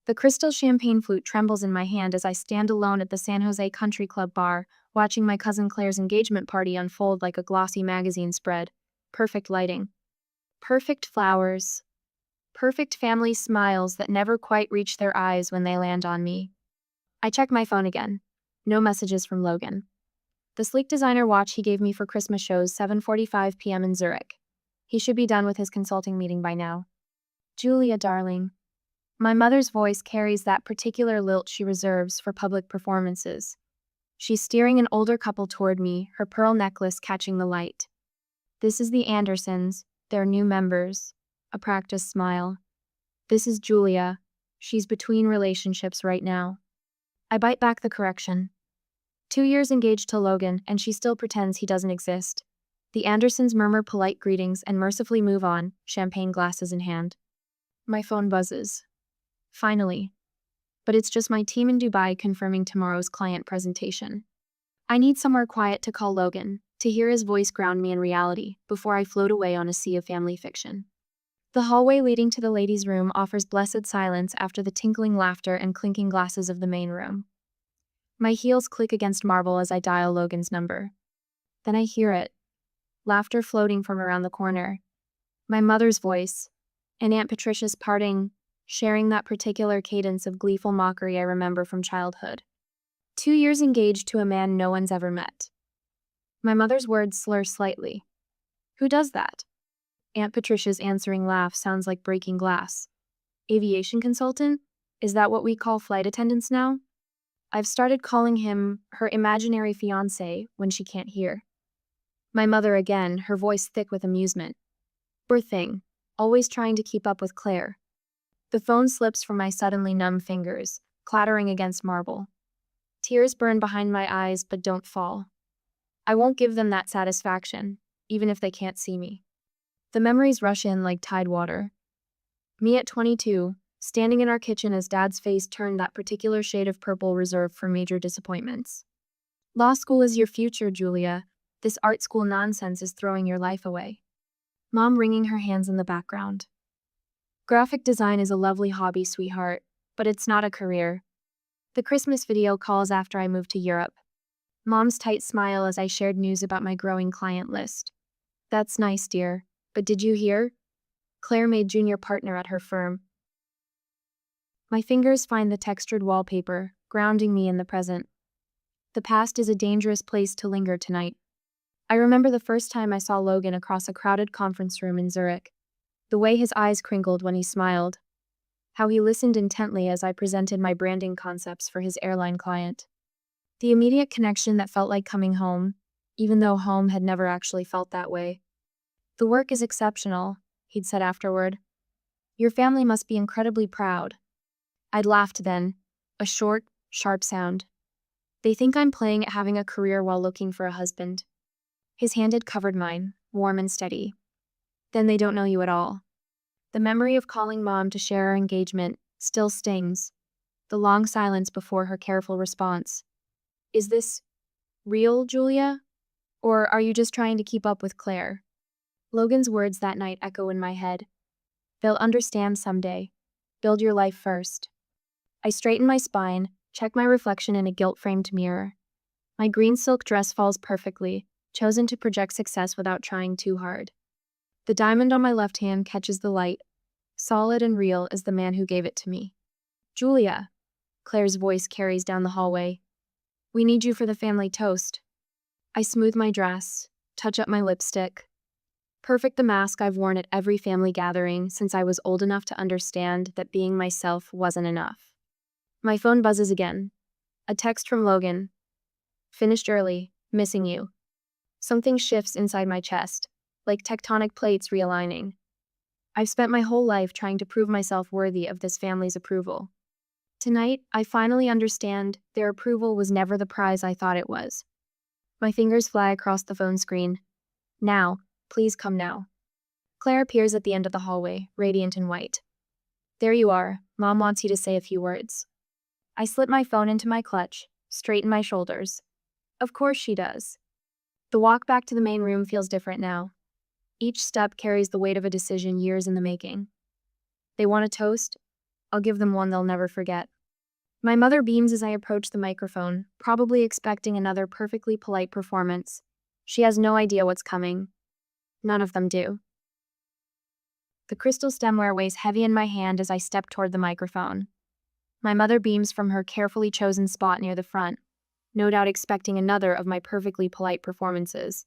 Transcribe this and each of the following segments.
The crystal champagne flute trembles in my hand as I stand alone at the San Jose Country Club bar, watching my cousin Claire's engagement party unfold like a glossy magazine spread. Perfect lighting. Perfect flowers. Perfect family smiles that never quite reach their eyes when they land on me. I check my phone again. No messages from Logan. The sleek designer watch he gave me for Christmas shows 7:45 p.m. in Zurich. He should be done with his consulting meeting by now. Julia, darling. My mother's voice carries that particular lilt she reserves for public performances. She's steering an older couple toward me, her pearl necklace catching the light. This is the Andersons, their new members. A practiced smile. This is Julia. She's between relationships right now. I bite back the correction. 2 years engaged to Logan, and she still pretends he doesn't exist. The Andersons murmur polite greetings and mercifully move on, champagne glasses in hand. My phone buzzes. Finally. But it's just my team in Dubai confirming tomorrow's client presentation. I need somewhere quiet to call Logan, to hear his voice ground me in reality, before I float away on a sea of family fiction. The hallway leading to the ladies' room offers blessed silence after the tinkling laughter and clinking glasses of the main room. My heels click against marble as I dial Logan's number. Then I hear it. Laughter floating from around the corner. My mother's voice, and Aunt Patricia's parting, sharing that particular cadence of gleeful mockery I remember from childhood. 2 years engaged to a man no one's ever met. My mother's words slur slightly. Who does that? Aunt Patricia's answering laugh sounds like breaking glass. Aviation consultant? Is that what we call flight attendants now? I've started calling him her imaginary fiancé when she can't hear. My mother again, her voice thick with amusement. Poor thing, always trying to keep up with Claire. The phone slips from my suddenly numb fingers, clattering against marble. Tears burn behind my eyes but don't fall. I won't give them that satisfaction, even if they can't see me. The memories rush in like tide water. Me at 22, standing in our kitchen as Dad's face turned that particular shade of purple reserved for major disappointments. Law school is your future, Julia. This art school nonsense is throwing your life away. Mom wringing her hands in the background. Graphic design is a lovely hobby, sweetheart, but it's not a career. The Christmas video calls after I moved to Europe. Mom's tight smile as I shared news about my growing client list. That's nice, dear, but did you hear? Claire made junior partner at her firm. My fingers find the textured wallpaper, grounding me in the present. The past is a dangerous place to linger tonight. I remember the first time I saw Logan across a crowded conference room in Zurich. The way his eyes crinkled when he smiled. How he listened intently as I presented my branding concepts for his airline client. The immediate connection that felt like coming home, even though home had never actually felt that way. The work is exceptional, he'd said afterward. Your family must be incredibly proud. I'd laughed then, a short, sharp sound. They think I'm playing at having a career while looking for a husband. His hand had covered mine, warm and steady. Then they don't know you at all. The memory of calling Mom to share our engagement still stings. The long silence before her careful response. Is this real, Julia? Or are you just trying to keep up with Claire? Logan's words that night echo in my head. They'll understand someday. Build your life first. I straighten my spine, check my reflection in a gilt-framed mirror. My green silk dress falls perfectly, chosen to project success without trying too hard. The diamond on my left hand catches the light, solid and real as the man who gave it to me. Julia, Claire's voice carries down the hallway. We need you for the family toast. I smooth my dress, touch up my lipstick. Perfect the mask I've worn at every family gathering since I was old enough to understand that being myself wasn't enough. My phone buzzes again. A text from Logan. Finished early, missing you. Something shifts inside my chest, like tectonic plates realigning. I've spent my whole life trying to prove myself worthy of this family's approval. Tonight, I finally understand their approval was never the prize I thought it was. My fingers fly across the phone screen. Now, please come now. Claire appears at the end of the hallway, radiant in white. There you are. Mom wants you to say a few words. I slip my phone into my clutch, straighten my shoulders. Of course she does. The walk back to the main room feels different now. Each step carries the weight of a decision years in the making. They want a toast? I'll give them one they'll never forget. My mother beams as I approach the microphone, probably expecting another perfectly polite performance. She has no idea what's coming. None of them do. The crystal stemware weighs heavy in my hand as I step toward the microphone. My mother beams from her carefully chosen spot near the front, no doubt expecting another of my perfectly polite performances.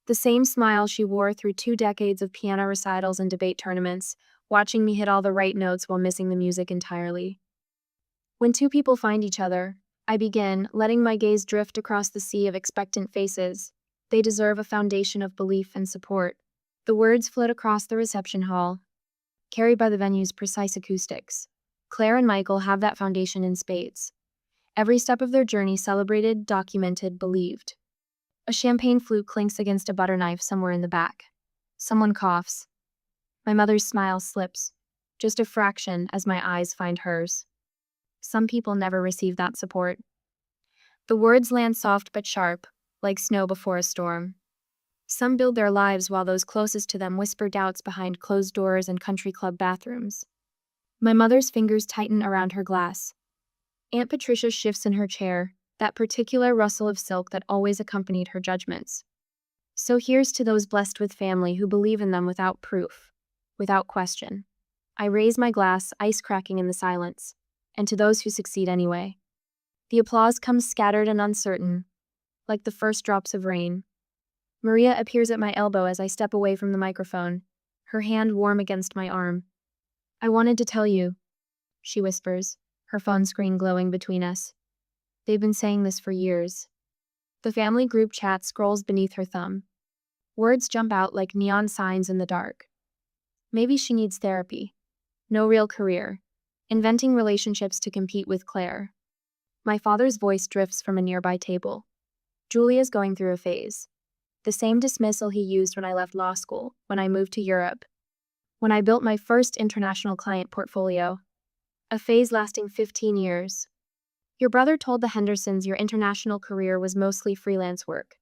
The same smile she wore through 2 decades of piano recitals and debate tournaments, watching me hit all the right notes while missing the music entirely. When two people find each other, I begin, letting my gaze drift across the sea of expectant faces. They deserve a foundation of belief and support. The words float across the reception hall, carried by the venue's precise acoustics. Claire and Michael have that foundation in spades. Every step of their journey celebrated, documented, believed. A champagne flute clinks against a butter knife somewhere in the back. Someone coughs. My mother's smile slips, just a fraction as my eyes find hers. Some people never receive that support. The words land soft but sharp, like snow before a storm. Some build their lives while those closest to them whisper doubts behind closed doors and country club bathrooms. My mother's fingers tighten around her glass. Aunt Patricia shifts in her chair, that particular rustle of silk that always accompanied her judgments. So here's to those blessed with family who believe in them without proof, without question. I raise my glass, ice cracking in the silence, and to those who succeed anyway. The applause comes scattered and uncertain, like the first drops of rain. Maria appears at my elbow as I step away from the microphone, her hand warm against my arm. I wanted to tell you, she whispers, her phone screen glowing between us. They've been saying this for years. The family group chat scrolls beneath her thumb. Words jump out like neon signs in the dark. Maybe she needs therapy. No real career. Inventing relationships to compete with Claire. My father's voice drifts from a nearby table. Julia's going through a phase. The same dismissal he used when I left law school, when I moved to Europe. When I built my first international client portfolio. A phase lasting 15 years. Your brother told the Hendersons your international career was mostly freelance work.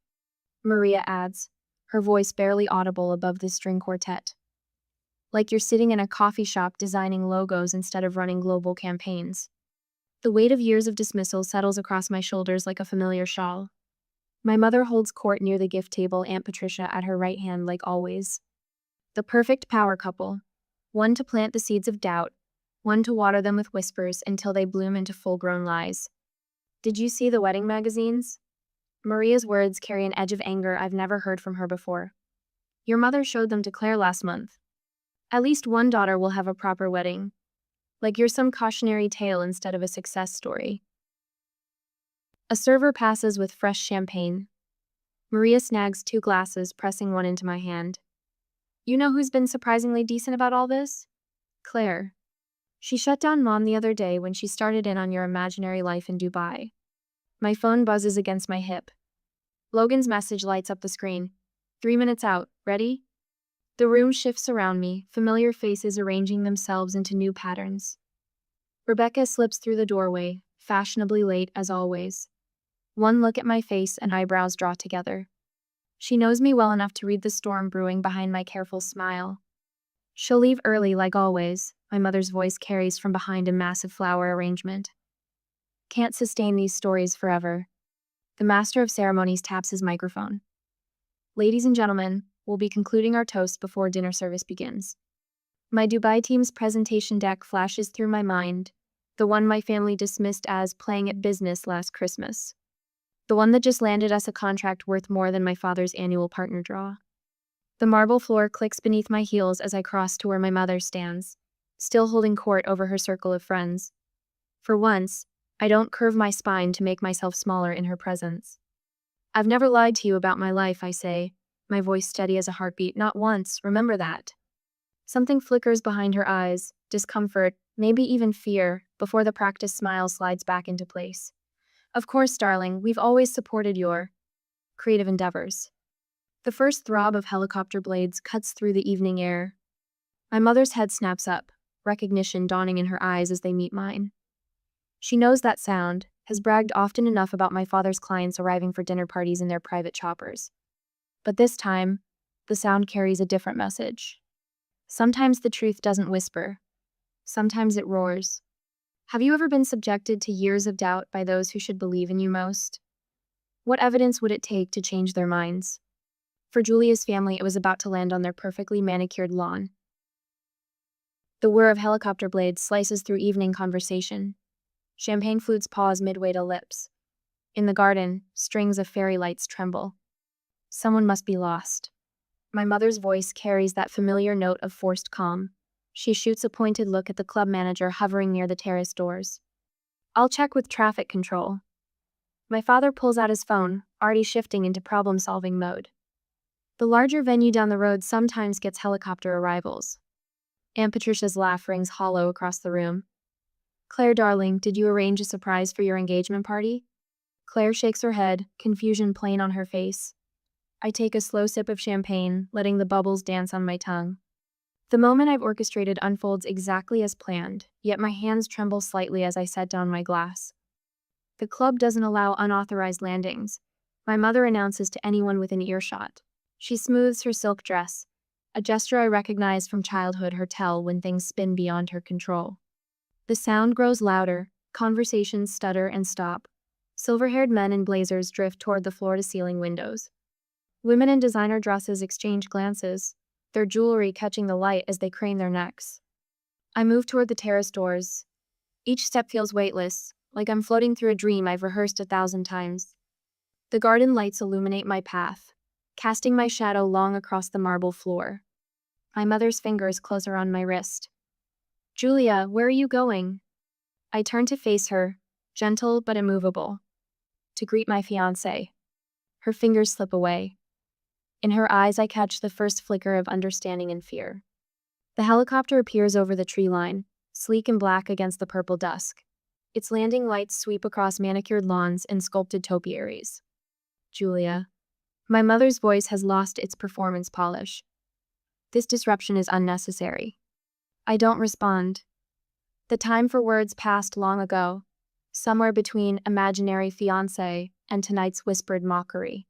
Maria adds, her voice barely audible above the string quartet. Like you're sitting in a coffee shop designing logos instead of running global campaigns. The weight of years of dismissal settles across my shoulders like a familiar shawl. My mother holds court near the gift table, Aunt Patricia at her right hand like always. The perfect power couple. One to plant the seeds of doubt, one to water them with whispers until they bloom into full-grown lies. Did you see the wedding magazines? Maria's words carry an edge of anger I've never heard from her before. Your mother showed them to Claire last month. At least one daughter will have a proper wedding. Like you're some cautionary tale instead of a success story. A server passes with fresh champagne. Maria snags 2 glasses, pressing one into my hand. You know who's been surprisingly decent about all this? Claire. She shut down Mom the other day when she started in on your imaginary life in Dubai. My phone buzzes against my hip. Logan's message lights up the screen. 3 minutes out, ready? The room shifts around me, familiar faces arranging themselves into new patterns. Rebecca slips through the doorway, fashionably late as always. One look at my face and eyebrows draw together. She knows me well enough to read the storm brewing behind my careful smile. She'll leave early like always, my mother's voice carries from behind a massive flower arrangement. Can't sustain these stories forever. The master of ceremonies taps his microphone. Ladies and gentlemen, we'll be concluding our toast before dinner service begins. My Dubai team's presentation deck flashes through my mind, the one my family dismissed as playing at business last Christmas. The one that just landed us a contract worth more than my father's annual partner draw. The marble floor clicks beneath my heels as I cross to where my mother stands, still holding court over her circle of friends. For once, I don't curve my spine to make myself smaller in her presence. I've never lied to you about my life, I say, my voice steady as a heartbeat. Not once, remember that. Something flickers behind her eyes, discomfort, maybe even fear, before the practiced smile slides back into place. Of course, darling, we've always supported your creative endeavors. The first throb of helicopter blades cuts through the evening air. My mother's head snaps up, recognition dawning in her eyes as they meet mine. She knows that sound, has bragged often enough about my father's clients arriving for dinner parties in their private choppers. But this time, the sound carries a different message. Sometimes the truth doesn't whisper. Sometimes it roars. Have you ever been subjected to years of doubt by those who should believe in you most? What evidence would it take to change their minds? For Julia's family, it was about to land on their perfectly manicured lawn. The whir of helicopter blades slices through evening conversation. Champagne flutes pause midway to lips. In the garden, strings of fairy lights tremble. Someone must be lost. My mother's voice carries that familiar note of forced calm. She shoots a pointed look at the club manager hovering near the terrace doors. I'll check with traffic control. My father pulls out his phone, already shifting into problem-solving mode. The larger venue down the road sometimes gets helicopter arrivals. Aunt Patricia's laugh rings hollow across the room. Claire, darling, did you arrange a surprise for your engagement party? Claire shakes her head, confusion plain on her face. I take a slow sip of champagne, letting the bubbles dance on my tongue. The moment I've orchestrated unfolds exactly as planned, yet my hands tremble slightly as I set down my glass. The club doesn't allow unauthorized landings. My mother announces to anyone within earshot. She smooths her silk dress, a gesture I recognize from childhood, her tell when things spin beyond her control. The sound grows louder, conversations stutter and stop. Silver-haired men in blazers drift toward the floor-to-ceiling windows. Women in designer dresses exchange glances, their jewelry catching the light as they crane their necks. I move toward the terrace doors. Each step feels weightless, like I'm floating through a dream I've rehearsed 1,000 times. The garden lights illuminate my path, casting my shadow long across the marble floor. My mother's fingers close around my wrist. Julia, where are you going? I turn to face her, gentle but immovable, to greet my fiancé. Her fingers slip away. In her eyes, I catch the first flicker of understanding and fear. The helicopter appears over the tree line, sleek and black against the purple dusk. Its landing lights sweep across manicured lawns and sculpted topiaries. Julia. My mother's voice has lost its performance polish. This disruption is unnecessary. I don't respond. The time for words passed long ago, somewhere between imaginary fiancé and tonight's whispered mockery.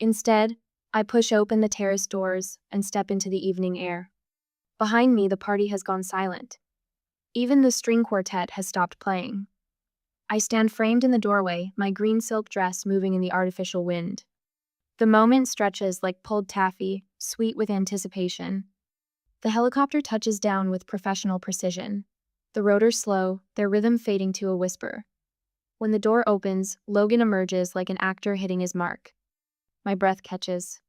Instead, I push open the terrace doors and step into the evening air. Behind me, the party has gone silent. Even the string quartet has stopped playing. I stand framed in the doorway, my green silk dress moving in the artificial wind. The moment stretches like pulled taffy, sweet with anticipation. The helicopter touches down with professional precision. The rotors slow, their rhythm fading to a whisper. When the door opens, Logan emerges like an actor hitting his mark. My breath catches.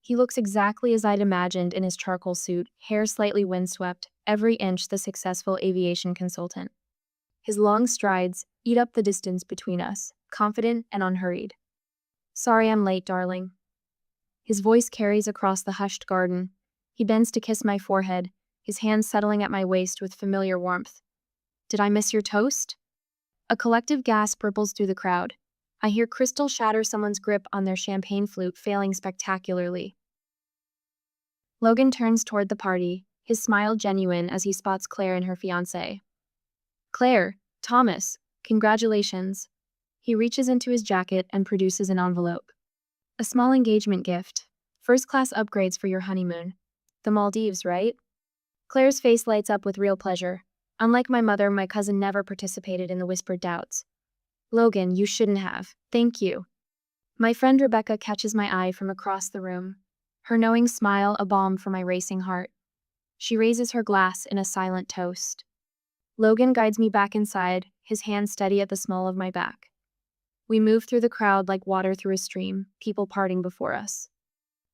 He looks exactly as I'd imagined in his charcoal suit, hair slightly windswept, every inch the successful aviation consultant. His long strides eat up the distance between us, confident and unhurried. Sorry I'm late, darling. His voice carries across the hushed garden. He bends to kiss my forehead, his hands settling at my waist with familiar warmth. Did I miss your toast? A collective gasp ripples through the crowd. I hear crystal shatter someone's grip on their champagne flute, failing spectacularly. Logan turns toward the party, his smile genuine as he spots Claire and her fiancé. Claire, Thomas, congratulations. He reaches into his jacket and produces an envelope. A small engagement gift. First-class upgrades for your honeymoon. The Maldives, right? Claire's face lights up with real pleasure. Unlike my mother, my cousin never participated in the whispered doubts. Logan, you shouldn't have. Thank you. My friend Rebecca catches my eye from across the room, her knowing smile a balm for my racing heart. She raises her glass in a silent toast. Logan guides me back inside, his hand steady at the small of my back. We move through the crowd like water through a stream, people parting before us.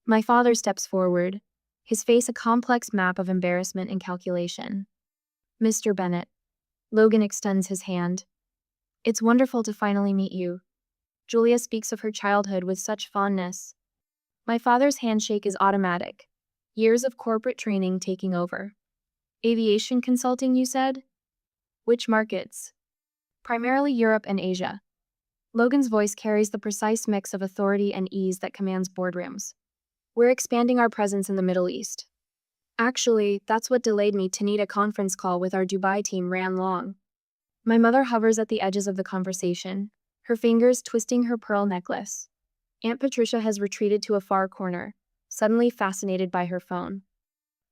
My father steps forward, his face a complex map of embarrassment and calculation. Mr. Bennett. Logan extends his hand. It's wonderful to finally meet you. Julia speaks of her childhood with such fondness. My father's handshake is automatic. Years of corporate training taking over. Aviation consulting, you said? Which markets? Primarily Europe and Asia. Logan's voice carries the precise mix of authority and ease that commands boardrooms. We're expanding our presence in the Middle East. Actually, that's what delayed me to need a conference call with our Dubai team ran long. My mother hovers at the edges of the conversation, her fingers twisting her pearl necklace. Aunt Patricia has retreated to a far corner, suddenly fascinated by her phone.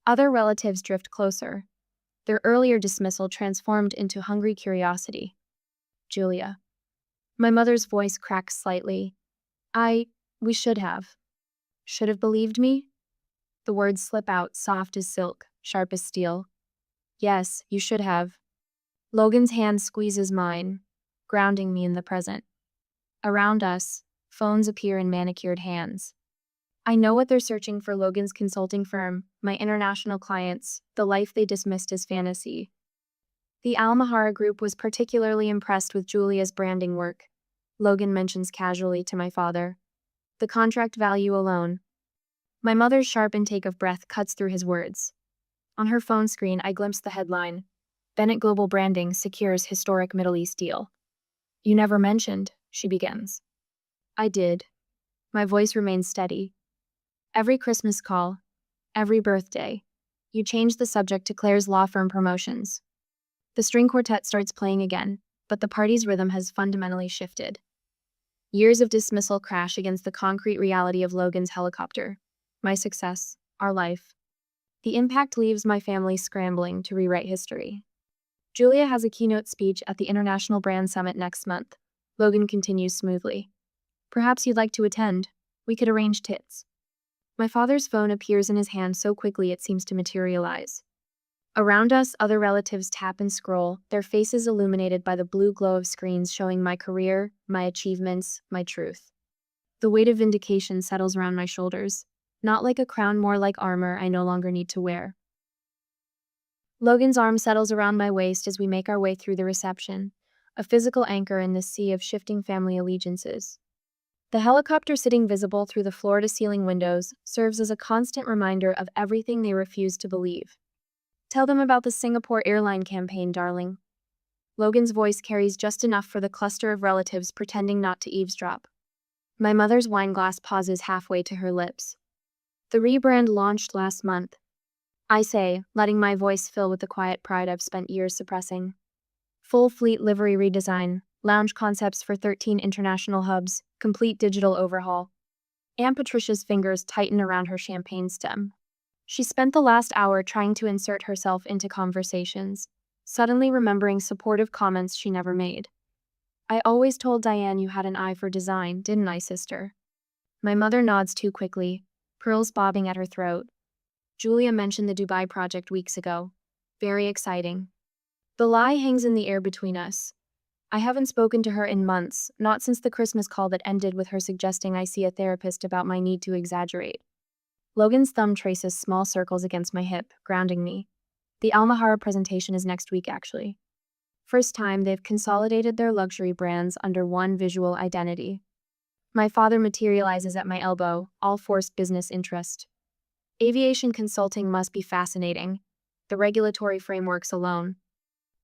Other relatives drift closer. their earlier dismissal transformed into hungry curiosity. Julia. My mother's voice cracked slightly. We should have. Should have believed me? The words slip out, soft as silk, sharp as steel. Yes, you should have. Logan's hand squeezes mine, grounding me in the present. Around us, phones appear in manicured hands. I know what they're searching for: Logan's consulting firm, my international clients, the life they dismissed as fantasy. The Almahara group was particularly impressed with Julia's branding work. Logan mentions casually to my father. The contract value alone. My mother's sharp intake of breath cuts through his words. On her phone screen, I glimpse the headline: Bennett Global Branding secures historic Middle East deal. You never mentioned, she begins. I did. My voice remains steady. Every Christmas call, every birthday, you change the subject to Claire's law firm promotions. The string quartet starts playing again, but the party's rhythm has fundamentally shifted. Years of dismissal crash against the concrete reality of Logan's helicopter. My success, our life. The impact leaves my family scrambling to rewrite history. Julia has a keynote speech at the International Brand Summit next month. Logan continues smoothly. Perhaps you'd like to attend. We could arrange tickets. My father's phone appears in his hand so quickly it seems to materialize. Around us, other relatives tap and scroll, their faces illuminated by the blue glow of screens showing my career, my achievements, my truth. The weight of vindication settles around my shoulders, not like a crown, more like armor I no longer need to wear. Logan's arm settles around my waist as we make our way through the reception, a physical anchor in this sea of shifting family allegiances. The helicopter sitting visible through the floor-to-ceiling windows serves as a constant reminder of everything they refuse to believe. Tell them about the Singapore airline campaign, darling. Logan's voice carries just enough for the cluster of relatives pretending not to eavesdrop. My mother's wine glass pauses halfway to her lips. The rebrand launched last month, I say, letting my voice fill with the quiet pride I've spent years suppressing. Full fleet livery redesign, lounge concepts for 13 international hubs, complete digital overhaul. Aunt Patricia's fingers tighten around her champagne stem. She spent the last hour trying to insert herself into conversations, suddenly remembering supportive comments she never made. I always told Diane you had an eye for design, didn't I, sister? My mother nods too quickly, pearls bobbing at her throat. Julia mentioned the Dubai project weeks ago. Very exciting. The lie hangs in the air between us. I haven't spoken to her in months, not since the Christmas call that ended with her suggesting I see a therapist about my need to exaggerate. Logan's thumb traces small circles against my hip, grounding me. The Almahara presentation is next week, actually. First time they've consolidated their luxury brands under one visual identity. My father materializes at my elbow, all forced business interest. Aviation consulting must be fascinating. The regulatory frameworks alone.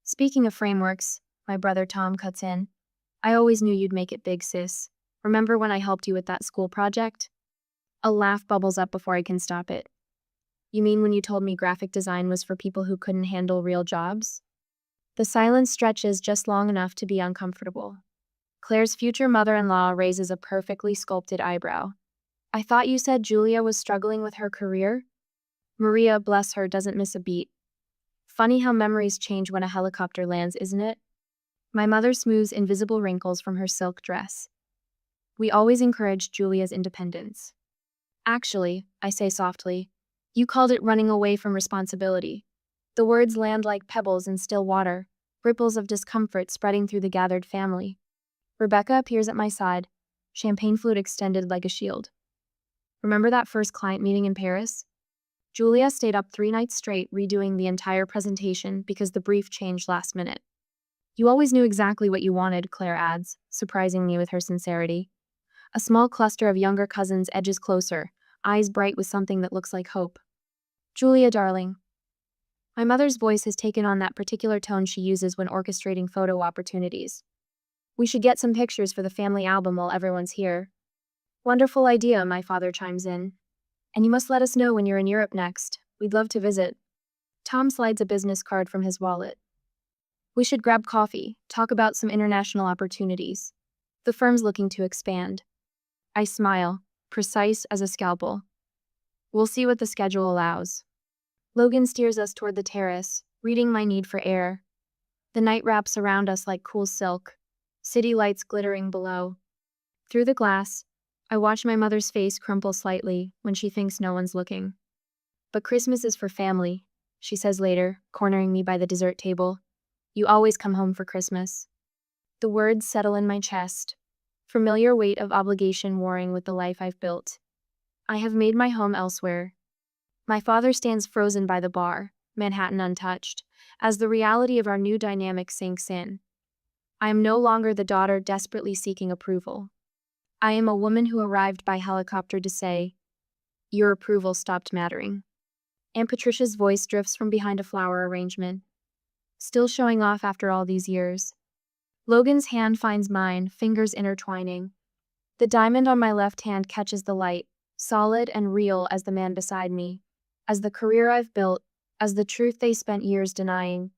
Speaking of frameworks, my brother Tom cuts in. I always knew you'd make it big, sis. Remember when I helped you with that school project? A laugh bubbles up before I can stop it. You mean when you told me graphic design was for people who couldn't handle real jobs? The silence stretches just long enough to be uncomfortable. Claire's future mother-in-law raises a perfectly sculpted eyebrow. I thought you said Julia was struggling with her career? Maria, bless her, doesn't miss a beat. Funny how memories change when a helicopter lands, isn't it? My mother smooths invisible wrinkles from her silk dress. We always encouraged Julia's independence. Actually, I say softly, you called it running away from responsibility. The words land like pebbles in still water, ripples of discomfort spreading through the gathered family. Rebecca appears at my side, champagne flute extended like a shield. Remember that first client meeting in Paris? Julia stayed up 3 nights straight redoing the entire presentation because the brief changed last minute. You always knew exactly what you wanted, Claire adds, surprising me with her sincerity. A small cluster of younger cousins edges closer, eyes bright with something that looks like hope. Julia, darling. My mother's voice has taken on that particular tone she uses when orchestrating photo opportunities. We should get some pictures for the family album while everyone's here. Wonderful idea, my father chimes in. And you must let us know when you're in Europe next. We'd love to visit. Tom slides a business card from his wallet. We should grab coffee, talk about some international opportunities. The firm's looking to expand. I smile, precise as a scalpel. We'll see what the schedule allows. Logan steers us toward the terrace, reading my need for air. The night wraps around us like cool silk, city lights glittering below. Through the glass, I watch my mother's face crumple slightly when she thinks no one's looking. But Christmas is for family, she says later, cornering me by the dessert table. You always come home for Christmas. The words settle in my chest, familiar weight of obligation warring with the life I've built. I have made my home elsewhere. My father stands frozen by the bar, Manhattan untouched, as the reality of our new dynamic sinks in. I am no longer the daughter desperately seeking approval. I am a woman who arrived by helicopter to say, your approval stopped mattering. Aunt Patricia's voice drifts from behind a flower arrangement, still showing off after all these years. Logan's hand finds mine, fingers intertwining. The diamond on my left hand catches the light, solid and real as the man beside me, as the career I've built, as the truth they spent years denying.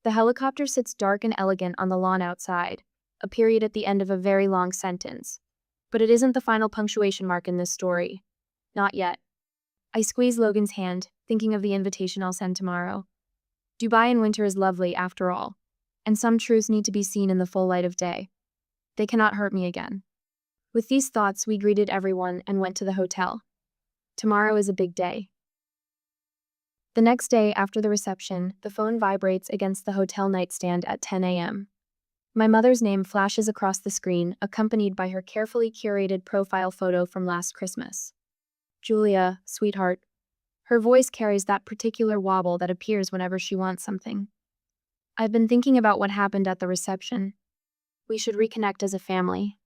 The helicopter sits dark and elegant on the lawn outside, a period at the end of a very long sentence. But it isn't the final punctuation mark in this story. Not yet. I squeeze Logan's hand, thinking of the invitation I'll send tomorrow. Dubai in winter is lovely, after all, and some truths need to be seen in the full light of day. They cannot hurt me again. With these thoughts, we greeted everyone and went to the hotel. Tomorrow is a big day. The next day, after the reception, the phone vibrates against the hotel nightstand at 10 a.m. My mother's name flashes across the screen, accompanied by her carefully curated profile photo from last Christmas. Julia, sweetheart. Her voice carries that particular wobble that appears whenever she wants something. I've been thinking about what happened at the reception. We should reconnect as a family.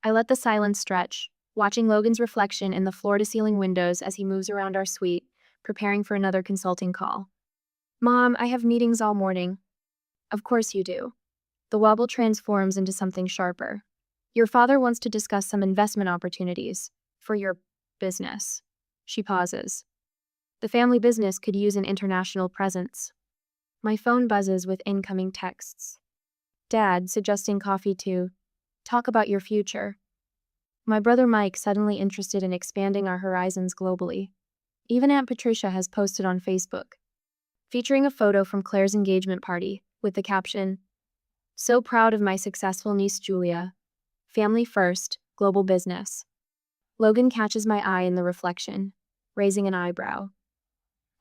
I let the silence stretch, watching Logan's reflection in the floor-to-ceiling windows as he moves around our suite, preparing for another consulting call. Mom, I have meetings all morning. Of course you do. The wobble transforms into something sharper. Your father wants to discuss some investment opportunities for your business. She pauses. The family business could use an international presence. My phone buzzes with incoming texts. Dad, suggesting coffee to talk about your future. My brother Mike, suddenly interested in expanding our horizons globally. Even Aunt Patricia has posted on Facebook, featuring a photo from Claire's engagement party, with the caption, "So proud of my successful niece Julia. Family first, global business." Logan catches my eye in the reflection, raising an eyebrow.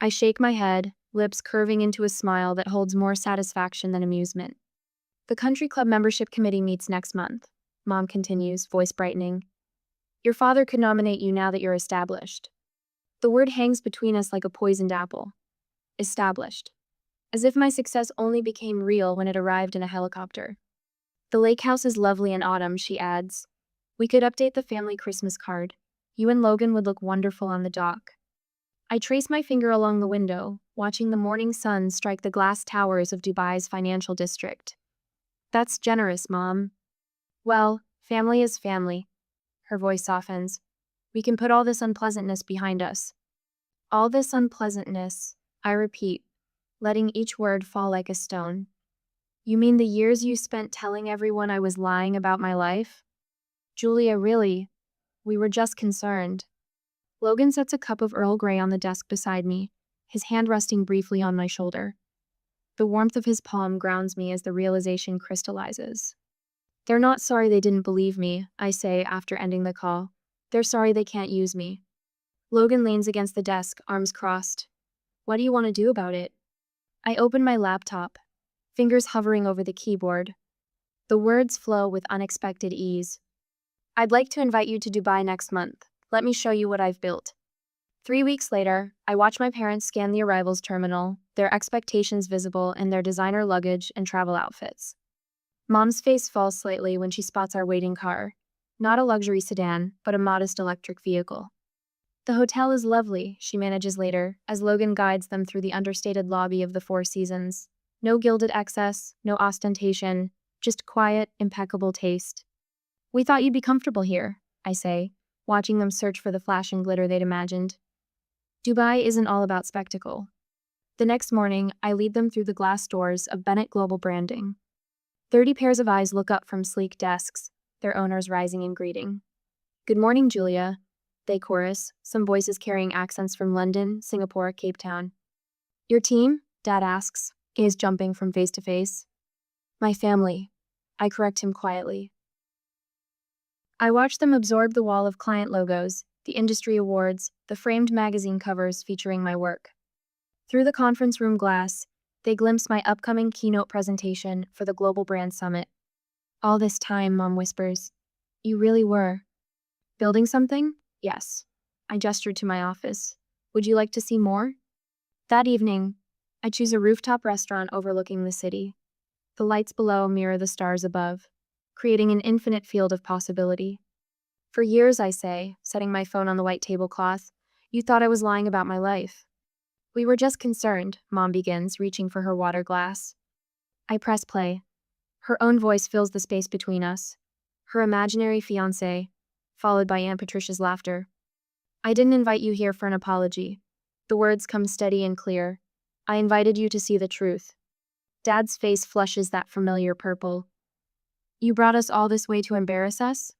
I shake my head, lips curving into a smile that holds more satisfaction than amusement. The country club membership committee meets next month, Mom continues, voice brightening. Your father could nominate you now that you're established. The word hangs between us like a poisoned apple. Established. As if my success only became real when it arrived in a helicopter. The lake house is lovely in autumn, she adds. We could update the family Christmas card. You and Logan would look wonderful on the dock. I trace my finger along the window, watching the morning sun strike the glass towers of Dubai's financial district. That's generous, Mom. Well, family is family. Her voice softens. We can put all this unpleasantness behind us. All this unpleasantness, I repeat, letting each word fall like a stone. You mean the years you spent telling everyone I was lying about my life? Julia, really? We were just concerned. Logan sets a cup of Earl Grey on the desk beside me, his hand resting briefly on my shoulder. The warmth of his palm grounds me as the realization crystallizes. They're not sorry they didn't believe me, I say after ending the call. They're sorry they can't use me. Logan leans against the desk, arms crossed. What do you want to do about it? I open my laptop, fingers hovering over the keyboard. The words flow with unexpected ease. I'd like to invite you to Dubai next month. Let me show you what I've built. 3 weeks later, I watch my parents scan the arrivals terminal, their expectations visible in their designer luggage and travel outfits. Mom's face falls slightly when she spots our waiting car. Not a luxury sedan, but a modest electric vehicle. The hotel is lovely, she manages later, as Logan guides them through the understated lobby of the Four Seasons. No gilded excess, no ostentation, just quiet, impeccable taste. We thought you'd be comfortable here, I say, watching them search for the flash and glitter they'd imagined. Dubai isn't all about spectacle. The next morning, I lead them through the glass doors of Bennett Global Branding. 30 pairs of eyes look up from sleek desks, their owners rising in greeting. Good morning, Julia, they chorus, some voices carrying accents from London, Singapore, Cape Town. Your team? Dad asks, gaze jumping from face to face. My family. I correct him quietly. I watch them absorb the wall of client logos, the industry awards, the framed magazine covers featuring my work. Through the conference room glass, they glimpse my upcoming keynote presentation for the Global Brand Summit. All this time, Mom whispers, "You really were building something?" Yes. I gestured to my office. Would you like to see more? That evening, I choose a rooftop restaurant overlooking the city. The lights below mirror the stars above, creating an infinite field of possibility. For years, I say, setting my phone on the white tablecloth, you thought I was lying about my life. We were just concerned, Mom begins, reaching for her water glass. I press play. Her own voice fills the space between us. Her imaginary fiancé, followed by Aunt Patricia's laughter. I didn't invite you here for an apology. The words come steady and clear. I invited you to see the truth. Dad's face flushes that familiar purple. You brought us all this way to embarrass us?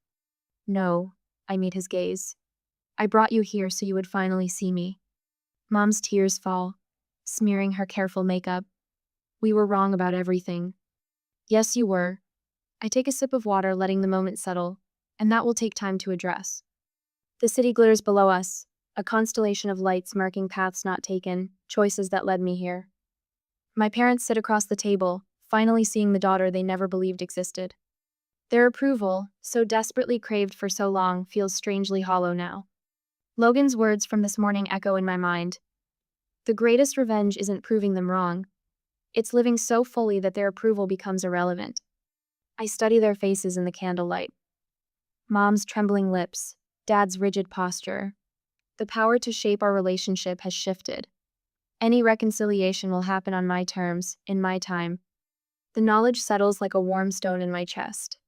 No, I meet his gaze. I brought you here so you would finally see me. Mom's tears fall, smearing her careful makeup. We were wrong about everything. Yes, you were. I take a sip of water, letting the moment settle, and that will take time to address. The city glitters below us, a constellation of lights marking paths not taken, choices that led me here. My parents sit across the table, finally seeing the daughter they never believed existed. Their approval, so desperately craved for so long, feels strangely hollow now. Logan's words from this morning echo in my mind. The greatest revenge isn't proving them wrong. It's living so fully that their approval becomes irrelevant. I study their faces in the candlelight. Mom's trembling lips, Dad's rigid posture. The power to shape our relationship has shifted. Any reconciliation will happen on my terms, in my time. The knowledge settles like a warm stone in my chest.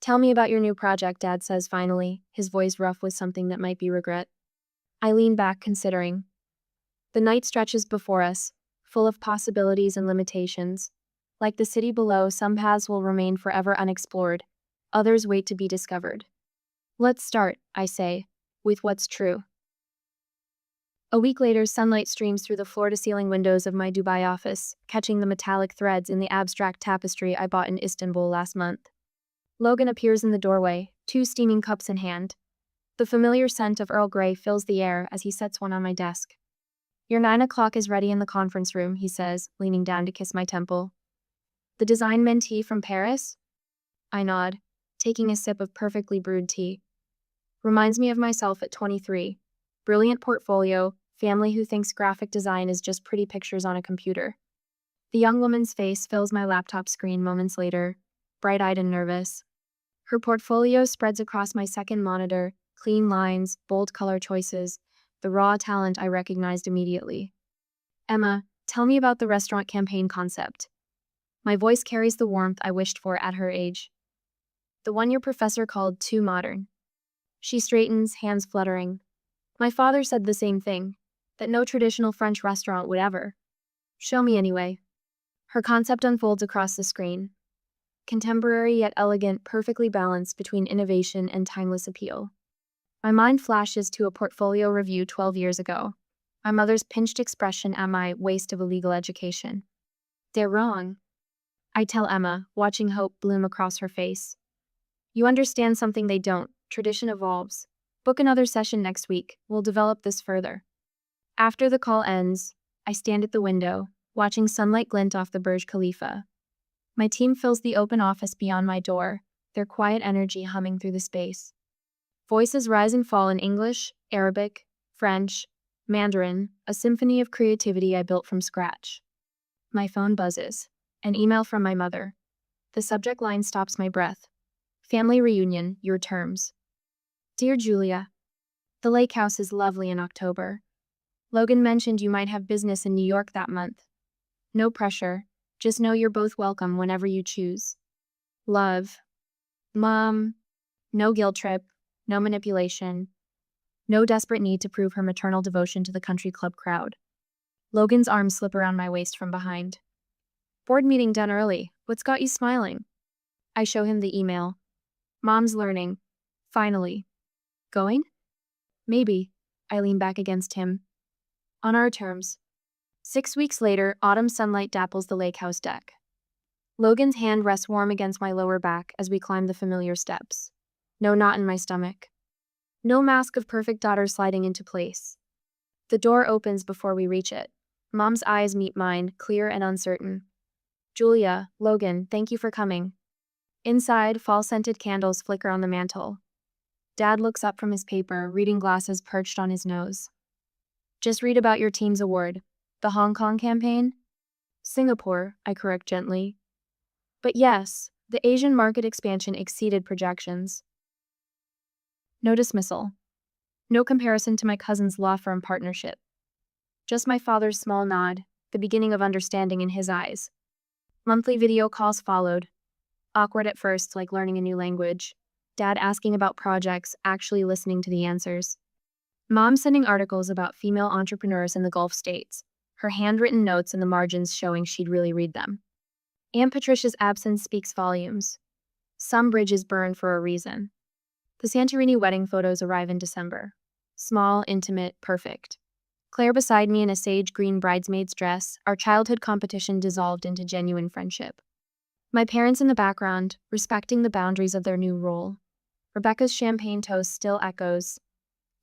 Tell me about your new project, Dad says finally, his voice rough with something that might be regret. I lean back, considering. The night stretches before us, full of possibilities and limitations. Like the city below, some paths will remain forever unexplored. Others wait to be discovered. Let's start, I say, with what's true. A week later, sunlight streams through the floor-to-ceiling windows of my Dubai office, catching the metallic threads in the abstract tapestry I bought in Istanbul last month. Logan appears in the doorway, 2 steaming cups in hand. The familiar scent of Earl Grey fills the air as he sets one on my desk. Your 9 o'clock is ready in the conference room, he says, leaning down to kiss my temple. The design mentee from Paris? I nod, taking a sip of perfectly brewed tea. Reminds me of myself at 23. Brilliant portfolio, family who thinks graphic design is just pretty pictures on a computer. The young woman's face fills my laptop screen moments later, bright-eyed and nervous. Her portfolio spreads across my second monitor, clean lines, bold color choices, the raw talent I recognized immediately. Emma, tell me about the restaurant campaign concept. My voice carries the warmth I wished for at her age. The one your professor called too modern. She straightens, hands fluttering. My father said the same thing, that no traditional French restaurant would ever. Show me anyway. Her concept unfolds across the screen. Contemporary yet elegant, perfectly balanced between innovation and timeless appeal. My mind flashes to a portfolio review 12 years ago. My mother's pinched expression at my waste of a legal education. They're wrong. I tell Emma, watching hope bloom across her face. You understand something they don't. Tradition evolves. Book another session next week. We'll develop this further. After the call ends, I stand at the window, watching sunlight glint off the Burj Khalifa. My team fills the open office beyond my door, their quiet energy humming through the space. Voices rise and fall in English, Arabic, French, Mandarin, a symphony of creativity I built from scratch. My phone buzzes. An email from my mother. The subject line stops my breath. Family reunion, your terms. Dear Julia, the lake house is lovely in October. Logan mentioned you might have business in New York that month. No pressure, just know you're both welcome whenever you choose. Love. Mom. No guilt trip, no manipulation, no desperate need to prove her maternal devotion to the country club crowd. Logan's arms slip around my waist from behind. Board meeting done early, what's got you smiling? I show him the email. Mom's learning. Finally. Going? Maybe. I lean back against him. On our terms. 6 weeks later, autumn sunlight dapples the lake house deck. Logan's hand rests warm against my lower back as we climb the familiar steps. No knot in my stomach. No mask of perfect daughter sliding into place. The door opens before we reach it. Mom's eyes meet mine, clear and uncertain. Julia, Logan, thank you for coming. Inside, fall-scented candles flicker on the mantel. Dad looks up from his paper, reading glasses perched on his nose. Just read about your team's award. The Hong Kong campaign? Singapore, I correct gently. But yes, the Asian market expansion exceeded projections. No dismissal. No comparison to my cousin's law firm partnership. Just my father's small nod, the beginning of understanding in his eyes. Monthly video calls followed. Awkward at first, like learning a new language. Dad asking about projects, actually listening to the answers. Mom sending articles about female entrepreneurs in the Gulf states, her handwritten notes in the margins showing she'd really read them. Aunt Patricia's absence speaks volumes. Some bridges burn for a reason. The Santorini wedding photos arrive in December. Small, intimate, perfect. Claire beside me in a sage green bridesmaid's dress, our childhood competition dissolved into genuine friendship. My parents in the background, respecting the boundaries of their new role. Rebecca's champagne toast still echoes,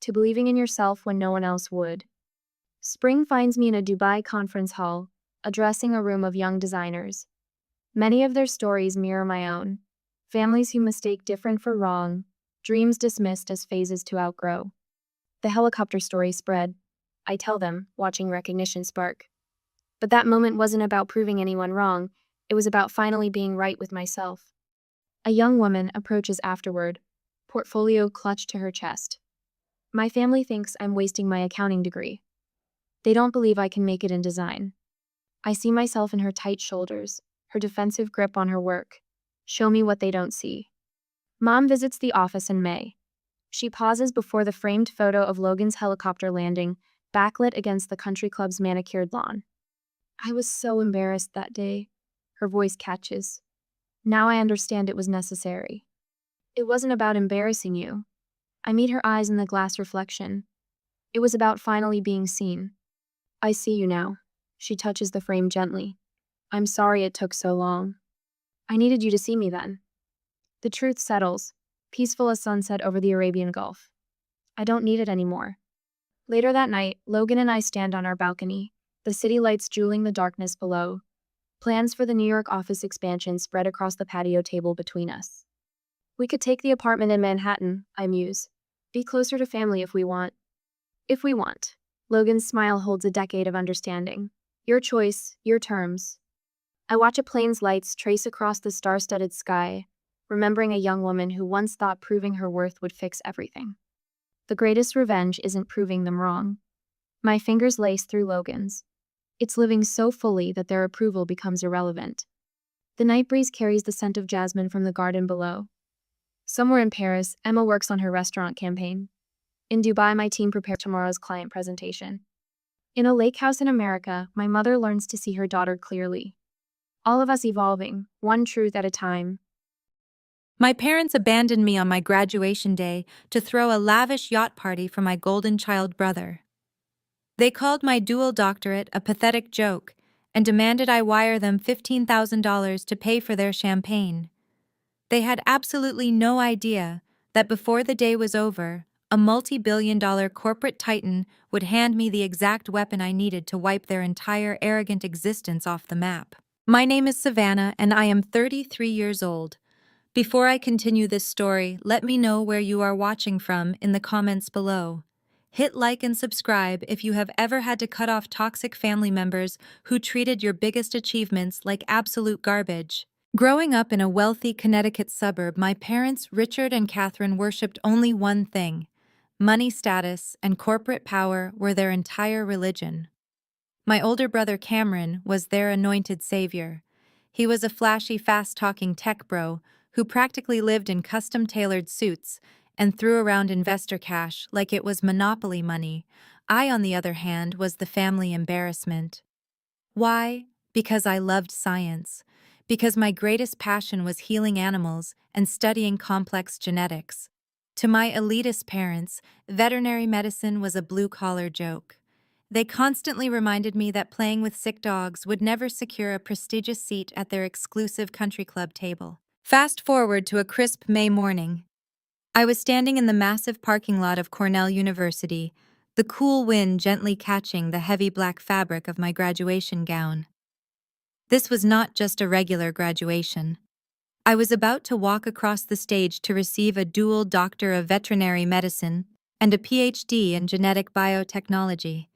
to believing in yourself when no one else would. Spring finds me in a Dubai conference hall, addressing a room of young designers. Many of their stories mirror my own. Families who mistake different for wrong, dreams dismissed as phases to outgrow. The helicopter story spread. I tell them, watching recognition spark. But that moment wasn't about proving anyone wrong, it was about finally being right with myself. A young woman approaches afterward, portfolio clutched to her chest. My family thinks I'm wasting my accounting degree. They don't believe I can make it in design. I see myself in her tight shoulders, her defensive grip on her work. Show me what they don't see. Mom visits the office in May. She pauses before the framed photo of Logan's helicopter landing, backlit against the country club's manicured lawn. I was so embarrassed that day. Her voice catches. Now I understand it was necessary. It wasn't about embarrassing you. I meet her eyes in the glass reflection. It was about finally being seen. I see you now. She touches the frame gently. I'm sorry it took so long. I needed you to see me then. The truth settles, peaceful as sunset over the Arabian Gulf. I don't need it anymore. Later that night, Logan and I stand on our balcony, the city lights jeweling the darkness below. Plans for the New York office expansion spread across the patio table between us. We could take the apartment in Manhattan, I muse. Be closer to family if we want. If we want. Logan's smile holds a decade of understanding. Your choice, your terms. I watch a plane's lights trace across the star-studded sky, remembering a young woman who once thought proving her worth would fix everything. The greatest revenge isn't proving them wrong. My fingers lace through Logan's. It's living so fully that their approval becomes irrelevant. The night breeze carries the scent of jasmine from the garden below. Somewhere in Paris, Emma works on her restaurant campaign. In Dubai, my team prepares tomorrow's client presentation. In a lake house in America, my mother learns to see her daughter clearly. All of us evolving, one truth at a time. My parents abandoned me on my graduation day to throw a lavish yacht party for my golden child brother. They called my dual doctorate a pathetic joke and demanded I wire them $15,000 to pay for their champagne. They had absolutely no idea that before the day was over, a multi-billion-dollar corporate titan would hand me the exact weapon I needed to wipe their entire arrogant existence off the map. My name is Savannah, and I am 33 years old. Before I continue this story, let me know where you are watching from in the comments below. Hit like and subscribe if you have ever had to cut off toxic family members who treated your biggest achievements like absolute garbage. Growing up in a wealthy Connecticut suburb, my parents, Richard and Catherine, worshipped only one thing. Money, status, and corporate power were their entire religion. My older brother Cameron was their anointed savior. He was a flashy, fast-talking tech bro who practically lived in custom-tailored suits and threw around investor cash like it was monopoly money. I, on the other hand, was the family embarrassment. Why? Because I loved science. Because my greatest passion was healing animals and studying complex genetics. To my elitist parents, veterinary medicine was a blue-collar joke. They constantly reminded me that playing with sick dogs would never secure a prestigious seat at their exclusive country club table. Fast forward to a crisp May morning. I was standing in the massive parking lot of Cornell University, the cool wind gently catching the heavy black fabric of my graduation gown. This was not just a regular graduation. I was about to walk across the stage to receive a dual Doctor of Veterinary Medicine and a PhD in Genetic Biotechnology.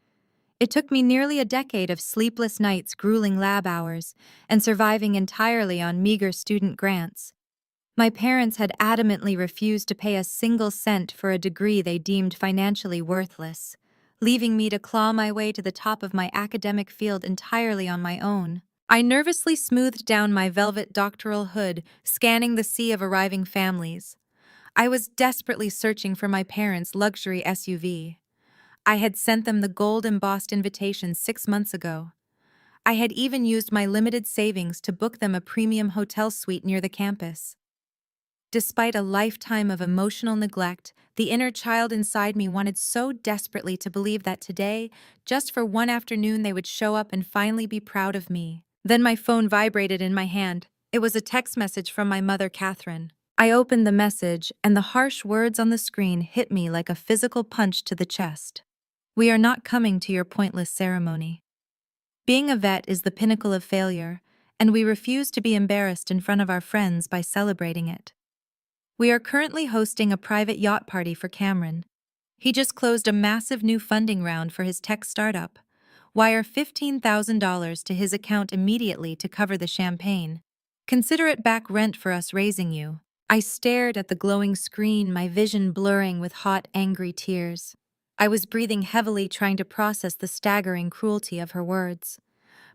It took me nearly a decade of sleepless nights, grueling lab hours, and surviving entirely on meager student grants. My parents had adamantly refused to pay a single cent for a degree they deemed financially worthless, leaving me to claw my way to the top of my academic field entirely on my own. I nervously smoothed down my velvet doctoral hood, scanning the sea of arriving families. I was desperately searching for my parents' luxury SUV. I had sent them the gold-embossed invitation 6 months ago. I had even used my limited savings to book them a premium hotel suite near the campus. Despite a lifetime of emotional neglect, the inner child inside me wanted so desperately to believe that today, just for one afternoon, they would show up and finally be proud of me. Then my phone vibrated in my hand. It was a text message from my mother, Catherine. I opened the message, and the harsh words on the screen hit me like a physical punch to the chest. "We are not coming to your pointless ceremony. Being a vet is the pinnacle of failure, and we refuse to be embarrassed in front of our friends by celebrating it. We are currently hosting a private yacht party for Cameron. He just closed a massive new funding round for his tech startup. Wire $15,000 to his account immediately to cover the champagne. Consider it back rent for us raising you." I stared at the glowing screen, my vision blurring with hot, angry tears. I was breathing heavily, trying to process the staggering cruelty of her words.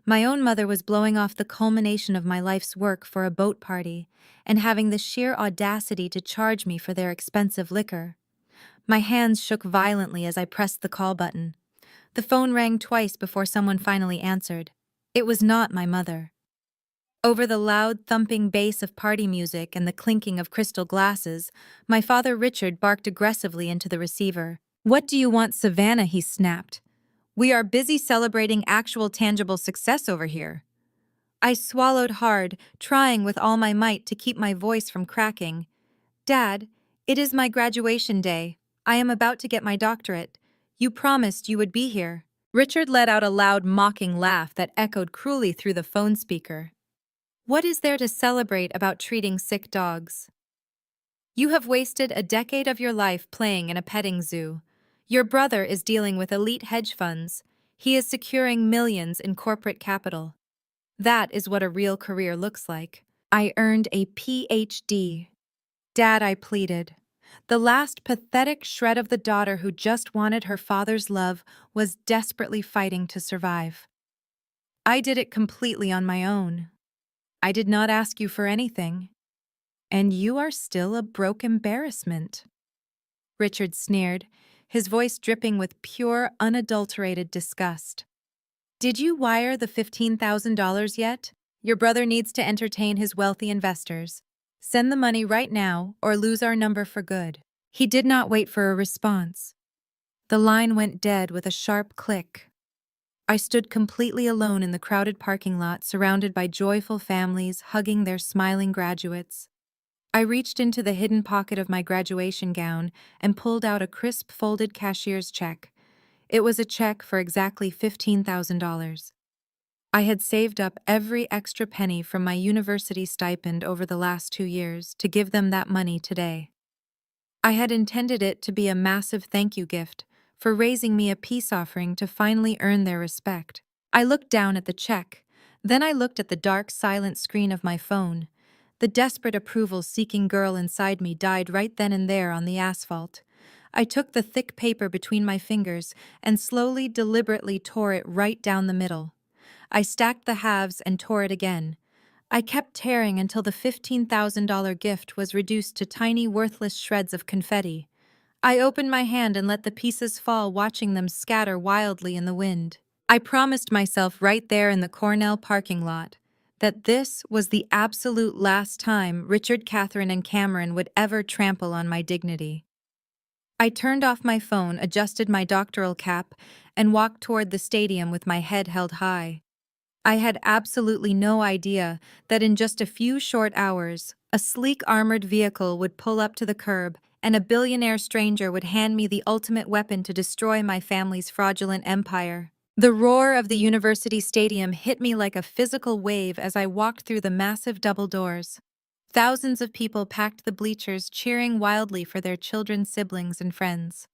My own mother was blowing off the culmination of my life's work for a boat party, and having the sheer audacity to charge me for their expensive liquor. My hands shook violently as I pressed the call button. The phone rang twice before someone finally answered. It was not my mother. Over the loud, thumping bass of party music and the clinking of crystal glasses, my father Richard barked aggressively into the receiver. "What do you want, Savannah?" he snapped. "We are busy celebrating actual tangible success over here." I swallowed hard, trying with all my might to keep my voice from cracking. "Dad, it is my graduation day. I am about to get my doctorate. You promised you would be here." Richard let out a loud, mocking laugh that echoed cruelly through the phone speaker. "What is there to celebrate about treating sick dogs? You have wasted a decade of your life playing in a petting zoo. Your brother is dealing with elite hedge funds. He is securing millions in corporate capital. That is what a real career looks like. I earned a PhD. Dad," I pleaded. The last pathetic shred of the daughter who just wanted her father's love was desperately fighting to survive. "I did it completely on my own. I did not ask you for anything. And you are still a broke embarrassment." Richard sneered, his voice dripping with pure, unadulterated disgust. "Did you wire the $15,000 yet? Your brother needs to entertain his wealthy investors. Send the money right now or lose our number for good." He did not wait for a response. The line went dead with a sharp click. I stood completely alone in the crowded parking lot, surrounded by joyful families hugging their smiling graduates. I reached into the hidden pocket of my graduation gown and pulled out a crisp folded cashier's check. It was a check for exactly $15,000. I had saved up every extra penny from my university stipend over the last 2 years to give them that money today. I had intended it to be a massive thank you gift for raising me a peace offering to finally earn their respect. I looked down at the check. Then I looked at the dark, silent screen of my phone. The desperate approval-seeking girl inside me died right then and there on the asphalt. I took the thick paper between my fingers and slowly, deliberately tore it right down the middle. I stacked the halves and tore it again. I kept tearing until the $15,000 gift was reduced to tiny, worthless shreds of confetti. I opened my hand and let the pieces fall, watching them scatter wildly in the wind. I promised myself right there in the Cornell parking lot that this was the absolute last time Richard, Catherine, and Cameron would ever trample on my dignity. I turned off my phone, adjusted my doctoral cap, and walked toward the stadium with my head held high. I had absolutely no idea that in just a few short hours, a sleek armored vehicle would pull up to the curb, and a billionaire stranger would hand me the ultimate weapon to destroy my family's fraudulent empire. The roar of the university stadium hit me like a physical wave as I walked through the massive double doors. Thousands of people packed the bleachers, cheering wildly for their children, siblings, and friends.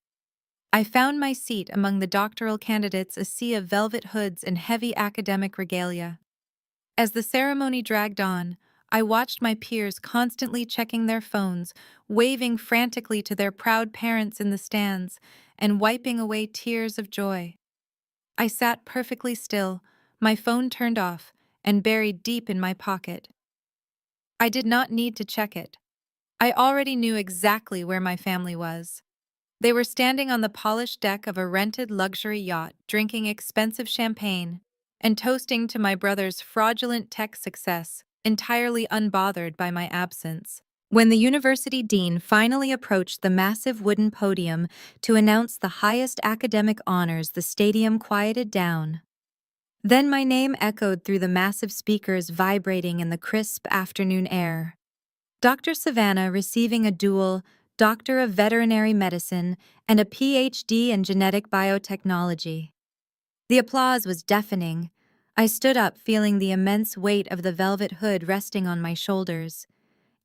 I found my seat among the doctoral candidates, a sea of velvet hoods and heavy academic regalia. As the ceremony dragged on, I watched my peers constantly checking their phones, waving frantically to their proud parents in the stands, and wiping away tears of joy. I sat perfectly still, my phone turned off, and buried deep in my pocket. I did not need to check it. I already knew exactly where my family was. They were standing on the polished deck of a rented luxury yacht, drinking expensive champagne and toasting to my brother's fraudulent tech success, entirely unbothered by my absence. When the university dean finally approached the massive wooden podium to announce the highest academic honors, the stadium quieted down. Then my name echoed through the massive speakers, vibrating in the crisp afternoon air. Dr. Savannah receiving a dual Doctor of Veterinary Medicine and a PhD in Genetic Biotechnology. The applause was deafening. I stood up, feeling the immense weight of the velvet hood resting on my shoulders.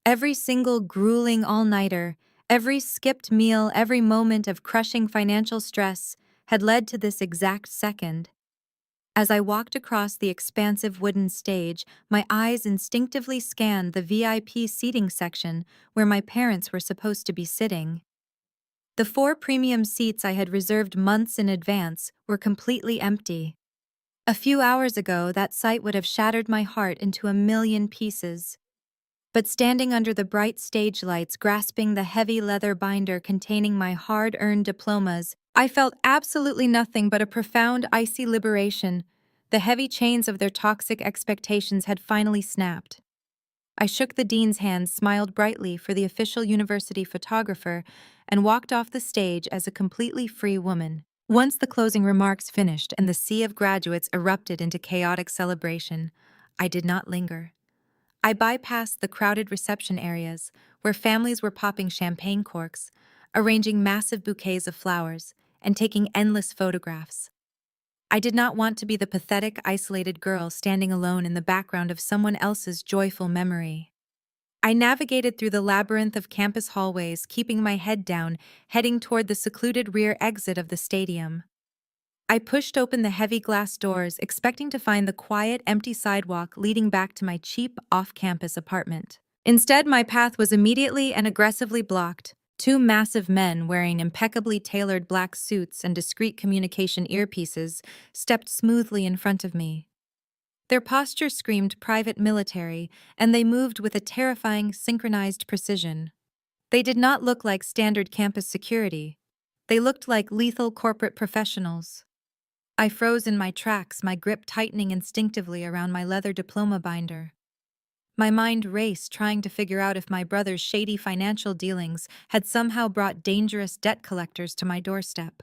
Every single grueling all-nighter, every skipped meal, every moment of crushing financial stress had led to this exact second. As I walked across the expansive wooden stage, my eyes instinctively scanned the VIP seating section where my parents were supposed to be sitting. The 4 premium seats I had reserved months in advance were completely empty. A few hours ago, that sight would have shattered my heart into a million pieces. But standing under the bright stage lights, grasping the heavy leather binder containing my hard-earned diplomas, I felt absolutely nothing but a profound, icy liberation. The heavy chains of their toxic expectations had finally snapped. I shook the dean's hand, smiled brightly for the official university photographer, and walked off the stage as a completely free woman. Once the closing remarks finished and the sea of graduates erupted into chaotic celebration, I did not linger. I bypassed the crowded reception areas, where families were popping champagne corks, arranging massive bouquets of flowers, and taking endless photographs. I did not want to be the pathetic, isolated girl standing alone in the background of someone else's joyful memory. I navigated through the labyrinth of campus hallways, keeping my head down, heading toward the secluded rear exit of the stadium. I pushed open the heavy glass doors, expecting to find the quiet, empty sidewalk leading back to my cheap, off-campus apartment. Instead, my path was immediately and aggressively blocked. 2 massive men wearing impeccably tailored black suits and discreet communication earpieces stepped smoothly in front of me. Their posture screamed private military, and they moved with a terrifying, synchronized precision. They did not look like standard campus security. They looked like lethal corporate professionals. I froze in my tracks, my grip tightening instinctively around my leather diploma binder. My mind raced, trying to figure out if my brother's shady financial dealings had somehow brought dangerous debt collectors to my doorstep.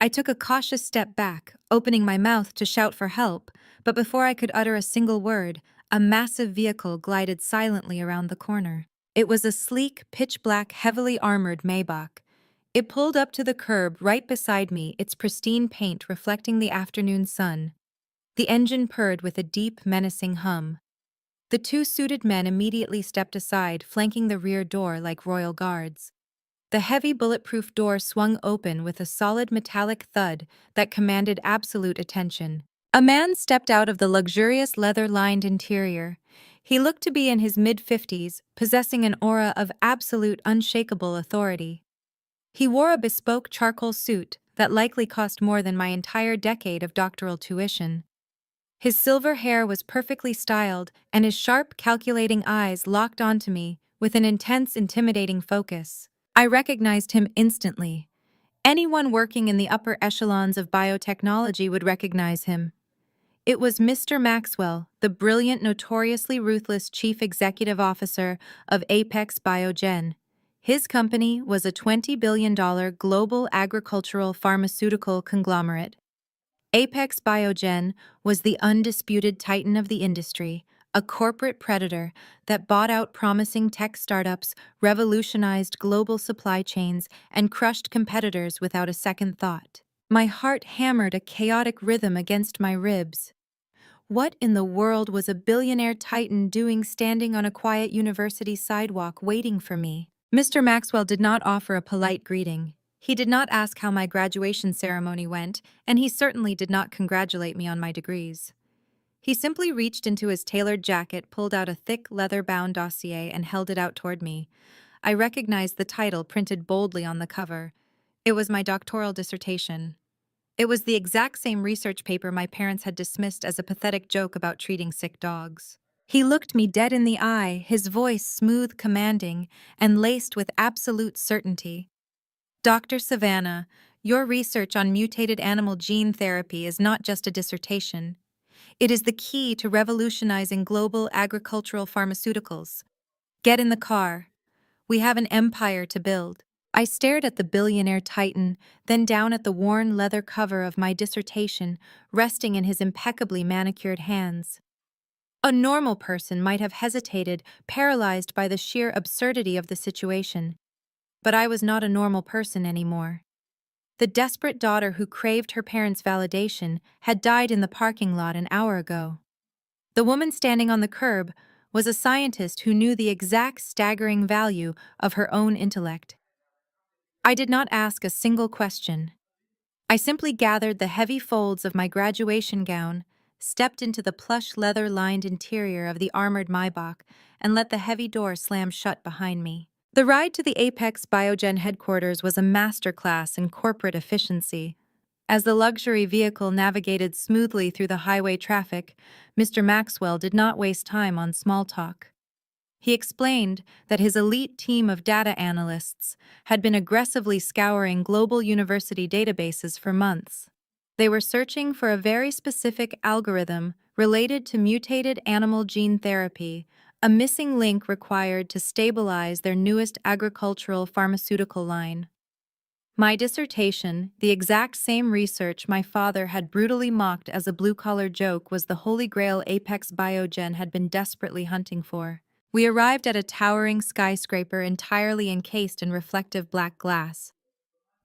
I took a cautious step back, opening my mouth to shout for help, but before I could utter a single word, a massive vehicle glided silently around the corner. It was a sleek, pitch-black, heavily armored Maybach. It pulled up to the curb right beside me, its pristine paint reflecting the afternoon sun. The engine purred with a deep, menacing hum. The 2 suited men immediately stepped aside, flanking the rear door like royal guards. The heavy bulletproof door swung open with a solid metallic thud that commanded absolute attention. A man stepped out of the luxurious leather-lined interior. He looked to be in his mid-50s, possessing an aura of absolute, unshakable authority. He wore a bespoke charcoal suit that likely cost more than my entire decade of doctoral tuition. His silver hair was perfectly styled, and his sharp, calculating eyes locked onto me with an intense, intimidating focus. I recognized him instantly. Anyone working in the upper echelons of biotechnology would recognize him. It was Mr. Maxwell, the brilliant, notoriously ruthless chief executive officer of Apex Biogen. His company was a $20 billion global agricultural pharmaceutical conglomerate. Apex Biogen was the undisputed titan of the industry, a corporate predator that bought out promising tech startups, revolutionized global supply chains, and crushed competitors without a second thought. My heart hammered a chaotic rhythm against my ribs. What in the world was a billionaire titan doing standing on a quiet university sidewalk waiting for me? Mr. Maxwell did not offer a polite greeting. He did not ask how my graduation ceremony went, and he certainly did not congratulate me on my degrees. He simply reached into his tailored jacket, pulled out a thick, leather-bound dossier, and held it out toward me. I recognized the title printed boldly on the cover. It was my doctoral dissertation. It was the exact same research paper my parents had dismissed as a pathetic joke about treating sick dogs. He looked me dead in the eye, his voice smooth, commanding, and laced with absolute certainty. Dr. Savannah, your research on mutated animal gene therapy is not just a dissertation. It is the key to revolutionizing global agricultural pharmaceuticals. Get in the car. We have an empire to build. I stared at the billionaire titan, then down at the worn leather cover of my dissertation, resting in his impeccably manicured hands. A normal person might have hesitated, paralyzed by the sheer absurdity of the situation. But I was not a normal person anymore. The desperate daughter who craved her parents' validation had died in the parking lot an hour ago. The woman standing on the curb was a scientist who knew the exact staggering value of her own intellect. I did not ask a single question. I simply gathered the heavy folds of my graduation gown, stepped into the plush leather-lined interior of the armored Maybach, and let the heavy door slam shut behind me. The ride to the Apex Biogen headquarters was a masterclass in corporate efficiency. As the luxury vehicle navigated smoothly through the highway traffic, Mr. Maxwell did not waste time on small talk. He explained that his elite team of data analysts had been aggressively scouring global university databases for months. They were searching for a very specific algorithm related to mutated animal gene therapy, a missing link required to stabilize their newest agricultural pharmaceutical line. My dissertation, the exact same research my father had brutally mocked as a blue-collar joke, was the holy grail Apex Biogen had been desperately hunting for. We arrived at a towering skyscraper entirely encased in reflective black glass.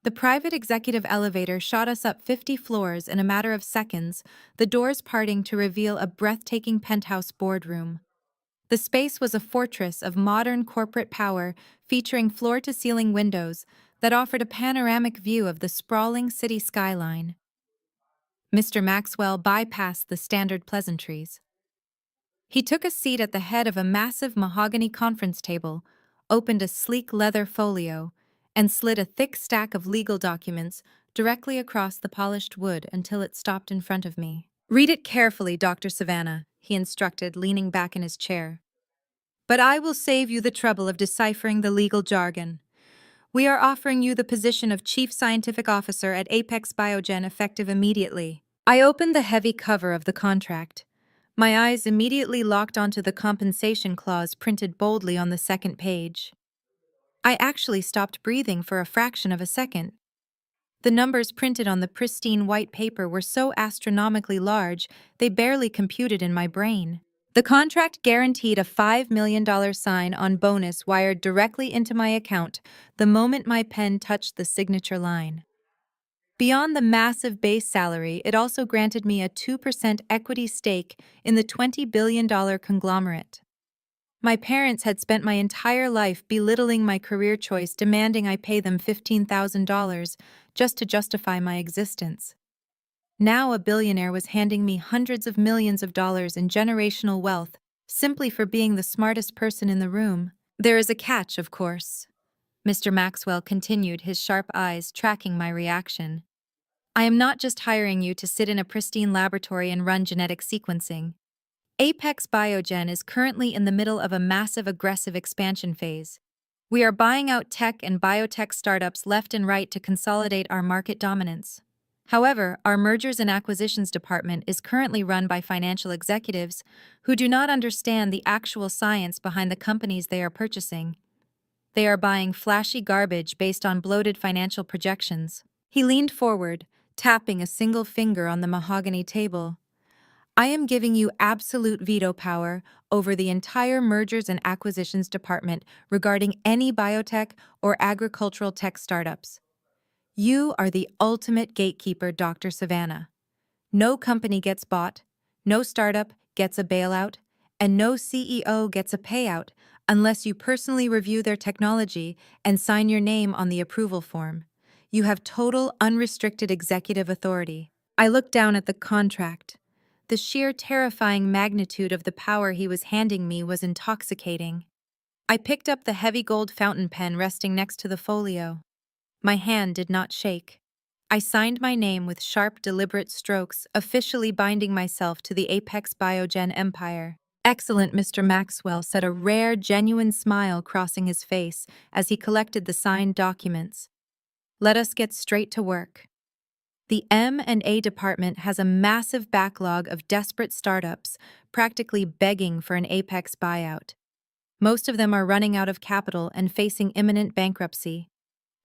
The private executive elevator shot us up 50 floors in a matter of seconds, the doors parting to reveal a breathtaking penthouse boardroom. The space was a fortress of modern corporate power, featuring floor-to-ceiling windows that offered a panoramic view of the sprawling city skyline. Mr. Maxwell bypassed the standard pleasantries. He took a seat at the head of a massive mahogany conference table, opened a sleek leather folio, and slid a thick stack of legal documents directly across the polished wood until it stopped in front of me. "Read it carefully, Dr. Savannah," he instructed, leaning back in his chair. "But I will save you the trouble of deciphering the legal jargon. We are offering you the position of Chief Scientific Officer at Apex Biogen effective immediately." I opened the heavy cover of the contract. My eyes immediately locked onto the compensation clause printed boldly on the second page. I actually stopped breathing for a fraction of a second. The numbers printed on the pristine white paper were so astronomically large, they barely computed in my brain. The contract guaranteed a $5 million sign-on bonus wired directly into my account the moment my pen touched the signature line. Beyond the massive base salary, it also granted me a 2% equity stake in the $20 billion conglomerate. My parents had spent my entire life belittling my career choice, demanding I pay them $15,000 just to justify my existence. Now a billionaire was handing me hundreds of millions of dollars in generational wealth simply for being the smartest person in the room. "There is a catch, of course," Mr. Maxwell continued, his sharp eyes tracking my reaction. "I am not just hiring you to sit in a pristine laboratory and run genetic sequencing. Apex Biogen is currently in the middle of a massive aggressive expansion phase. We are buying out tech and biotech startups left and right to consolidate our market dominance. However, our mergers and acquisitions department is currently run by financial executives who do not understand the actual science behind the companies they are purchasing. They are buying flashy garbage based on bloated financial projections. He leaned forward, tapping a single finger on the mahogany table. I am giving you absolute veto power over the entire mergers and acquisitions department regarding any biotech or agricultural tech startups. You are the ultimate gatekeeper, Dr. Savannah. No company gets bought, no startup gets a bailout, and no CEO gets a payout unless you personally review their technology and sign your name on the approval form. You have total, unrestricted executive authority. I looked down at the contract. The sheer terrifying magnitude of the power he was handing me was intoxicating. I picked up the heavy gold fountain pen resting next to the folio. My hand did not shake. I signed my name with sharp, deliberate strokes, officially binding myself to the Apex Biogen empire. Excellent, Mr. Maxwell said, a rare, genuine smile crossing his face as he collected the signed documents. Let us get straight to work. The M&A department has a massive backlog of desperate startups, practically begging for an Apex buyout. Most of them are running out of capital and facing imminent bankruptcy.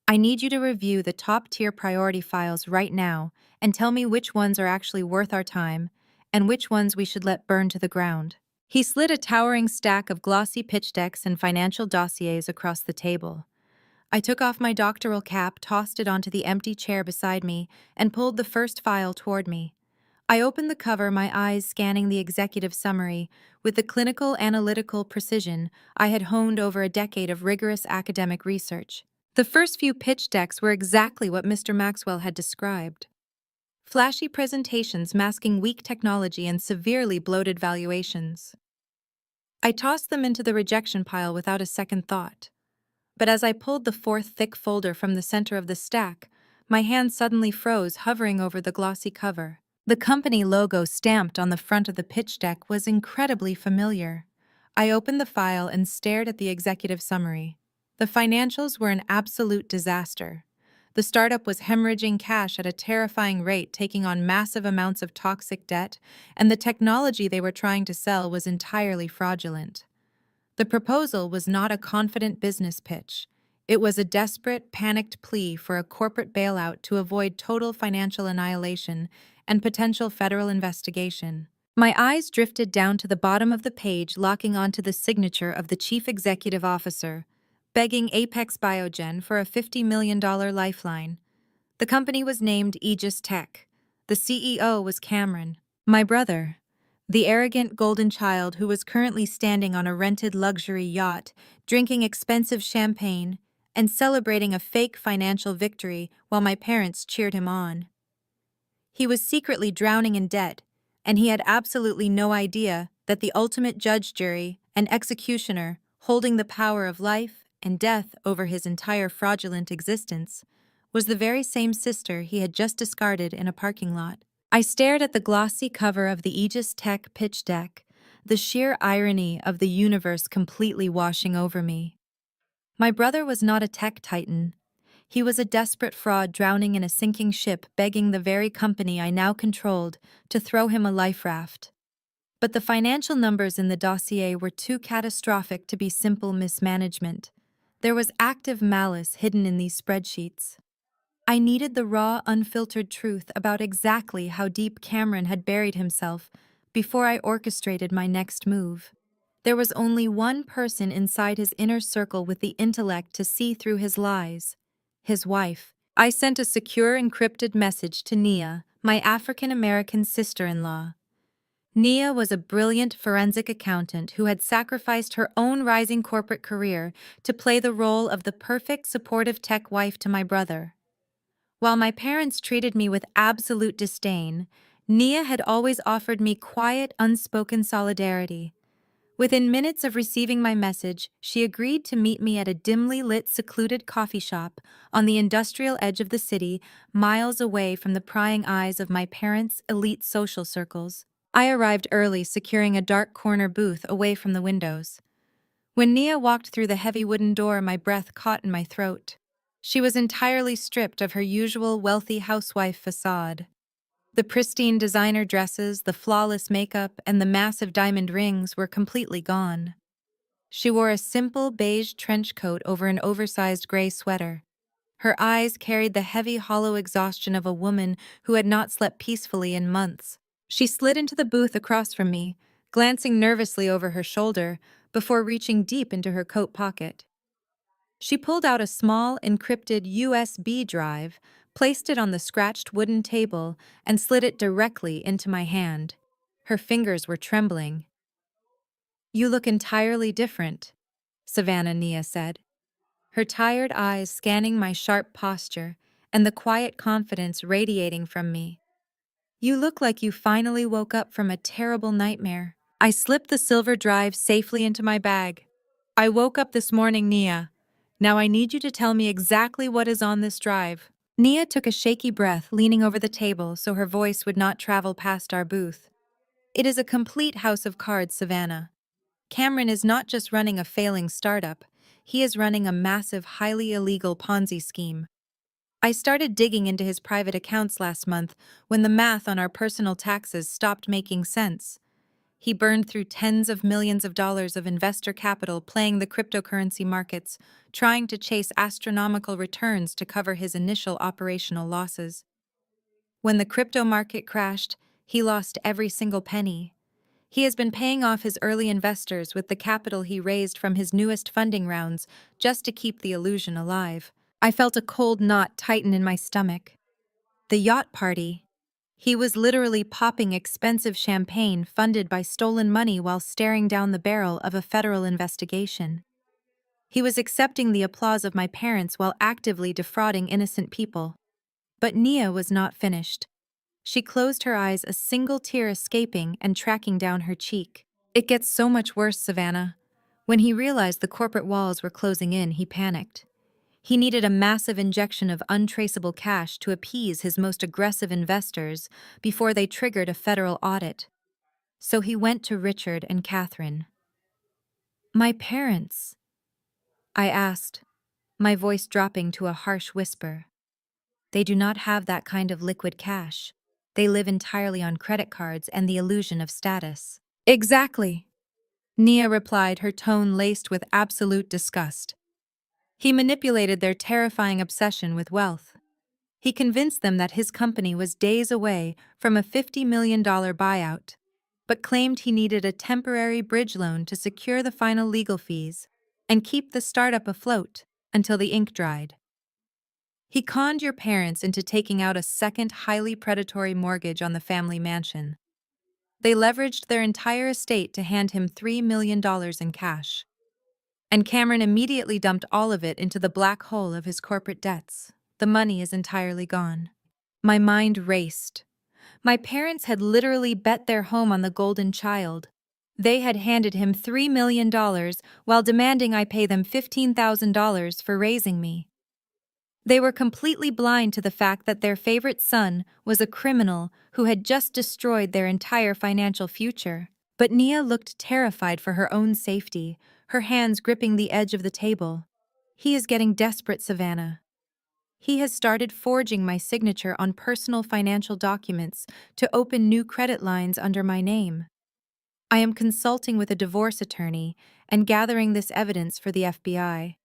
I need you to review the top-tier priority files right now and tell me which ones are actually worth our time and which ones we should let burn to the ground. He slid a towering stack of glossy pitch decks and financial dossiers across the table. I took off my doctoral cap, tossed it onto the empty chair beside me, and pulled the first file toward me. I opened the cover, my eyes scanning the executive summary with the clinical analytical precision I had honed over a decade of rigorous academic research. The first few pitch decks were exactly what Mr. Maxwell had described. Flashy presentations masking weak technology and severely bloated valuations. I tossed them into the rejection pile without a second thought. But as I pulled the fourth thick folder from the center of the stack, my hand suddenly froze, hovering over the glossy cover. The company logo stamped on the front of the pitch deck was incredibly familiar. I opened the file and stared at the executive summary. The financials were an absolute disaster. The startup was hemorrhaging cash at a terrifying rate, taking on massive amounts of toxic debt, and the technology they were trying to sell was entirely fraudulent. The proposal was not a confident business pitch. It was a desperate, panicked plea for a corporate bailout to avoid total financial annihilation and potential federal investigation. My eyes drifted down to the bottom of the page, locking onto the signature of the chief executive officer, begging Apex Biogen for a $50 million lifeline. The company was named Aegis Tech. The CEO was Cameron, my brother, the arrogant golden child who was currently standing on a rented luxury yacht, drinking expensive champagne and celebrating a fake financial victory while my parents cheered him on. He was secretly drowning in debt, and he had absolutely no idea that the ultimate judge, jury, and executioner, holding the power of life and death over his entire fraudulent existence, was the very same sister he had just discarded in a parking lot. I stared at the glossy cover of the Aegis Tech pitch deck, the sheer irony of the universe completely washing over me. My brother was not a tech titan. He was a desperate fraud drowning in a sinking ship, begging the very company I now controlled to throw him a life raft. But the financial numbers in the dossier were too catastrophic to be simple mismanagement. There was active malice hidden in these spreadsheets. I needed the raw, unfiltered truth about exactly how deep Cameron had buried himself before I orchestrated my next move. There was only one person inside his inner circle with the intellect to see through his lies: his wife. I sent a secure, encrypted message to Nia, my African-American sister-in-law. Nia was a brilliant forensic accountant who had sacrificed her own rising corporate career to play the role of the perfect supportive tech wife to my brother. While my parents treated me with absolute disdain, Nia had always offered me quiet, unspoken solidarity. Within minutes of receiving my message, she agreed to meet me at a dimly lit, secluded coffee shop on the industrial edge of the city, miles away from the prying eyes of my parents' elite social circles. I arrived early, securing a dark corner booth away from the windows. When Nia walked through the heavy wooden door, my breath caught in my throat. She was entirely stripped of her usual wealthy housewife facade. The pristine designer dresses, the flawless makeup, and the massive diamond rings were completely gone. She wore a simple beige trench coat over an oversized gray sweater. Her eyes carried the heavy, hollow exhaustion of a woman who had not slept peacefully in months. She slid into the booth across from me, glancing nervously over her shoulder before reaching deep into her coat pocket. She pulled out a small, encrypted USB drive, placed it on the scratched wooden table, and slid it directly into my hand. Her fingers were trembling. "You look entirely different," Savannah Nia said, her tired eyes scanning my sharp posture and the quiet confidence radiating from me. "You look like you finally woke up from a terrible nightmare." I slipped the silver drive safely into my bag. "I woke up this morning, Nia. Now I need you to tell me exactly what is on this drive." Nia took a shaky breath, leaning over the table so her voice would not travel past our booth. "It is a complete house of cards, Savannah. Cameron is not just running a failing startup, he is running a massive, highly illegal Ponzi scheme. I started digging into his private accounts last month when the math on our personal taxes stopped making sense. He burned through tens of millions of dollars of investor capital playing the cryptocurrency markets, trying to chase astronomical returns to cover his initial operational losses. When the crypto market crashed, he lost every single penny. He has been paying off his early investors with the capital he raised from his newest funding rounds just to keep the illusion alive." I felt a cold knot tighten in my stomach. The yacht party. He was literally popping expensive champagne funded by stolen money while staring down the barrel of a federal investigation. He was accepting the applause of my parents while actively defrauding innocent people. But Nia was not finished. She closed her eyes, a single tear escaping and tracking down her cheek. "It gets so much worse, Savannah." When he realized the corporate walls were closing in, he panicked. He needed a massive injection of untraceable cash to appease his most aggressive investors before they triggered a federal audit. So he went to Richard and Catherine. "My parents?" I asked, my voice dropping to a harsh whisper. "They do not have that kind of liquid cash. They live entirely on credit cards and the illusion of status." "Exactly," Nia replied, her tone laced with absolute disgust. "He manipulated their terrifying obsession with wealth. He convinced them that his company was days away from a $50 million buyout, but claimed he needed a temporary bridge loan to secure the final legal fees and keep the startup afloat until the ink dried. He conned your parents into taking out a second highly predatory mortgage on the family mansion. They leveraged their entire estate to hand him $3 million in cash. And Cameron immediately dumped all of it into the black hole of his corporate debts. The money is entirely gone." My mind raced. My parents had literally bet their home on the golden child. They had handed him $3 million while demanding I pay them $15,000 for raising me. They were completely blind to the fact that their favorite son was a criminal who had just destroyed their entire financial future. But Nia looked terrified for her own safety, her hands gripping the edge of the table. "He is getting desperate, Savannah. He has started forging my signature on personal financial documents to open new credit lines under my name. I am consulting with a divorce attorney and gathering this evidence for the FBI.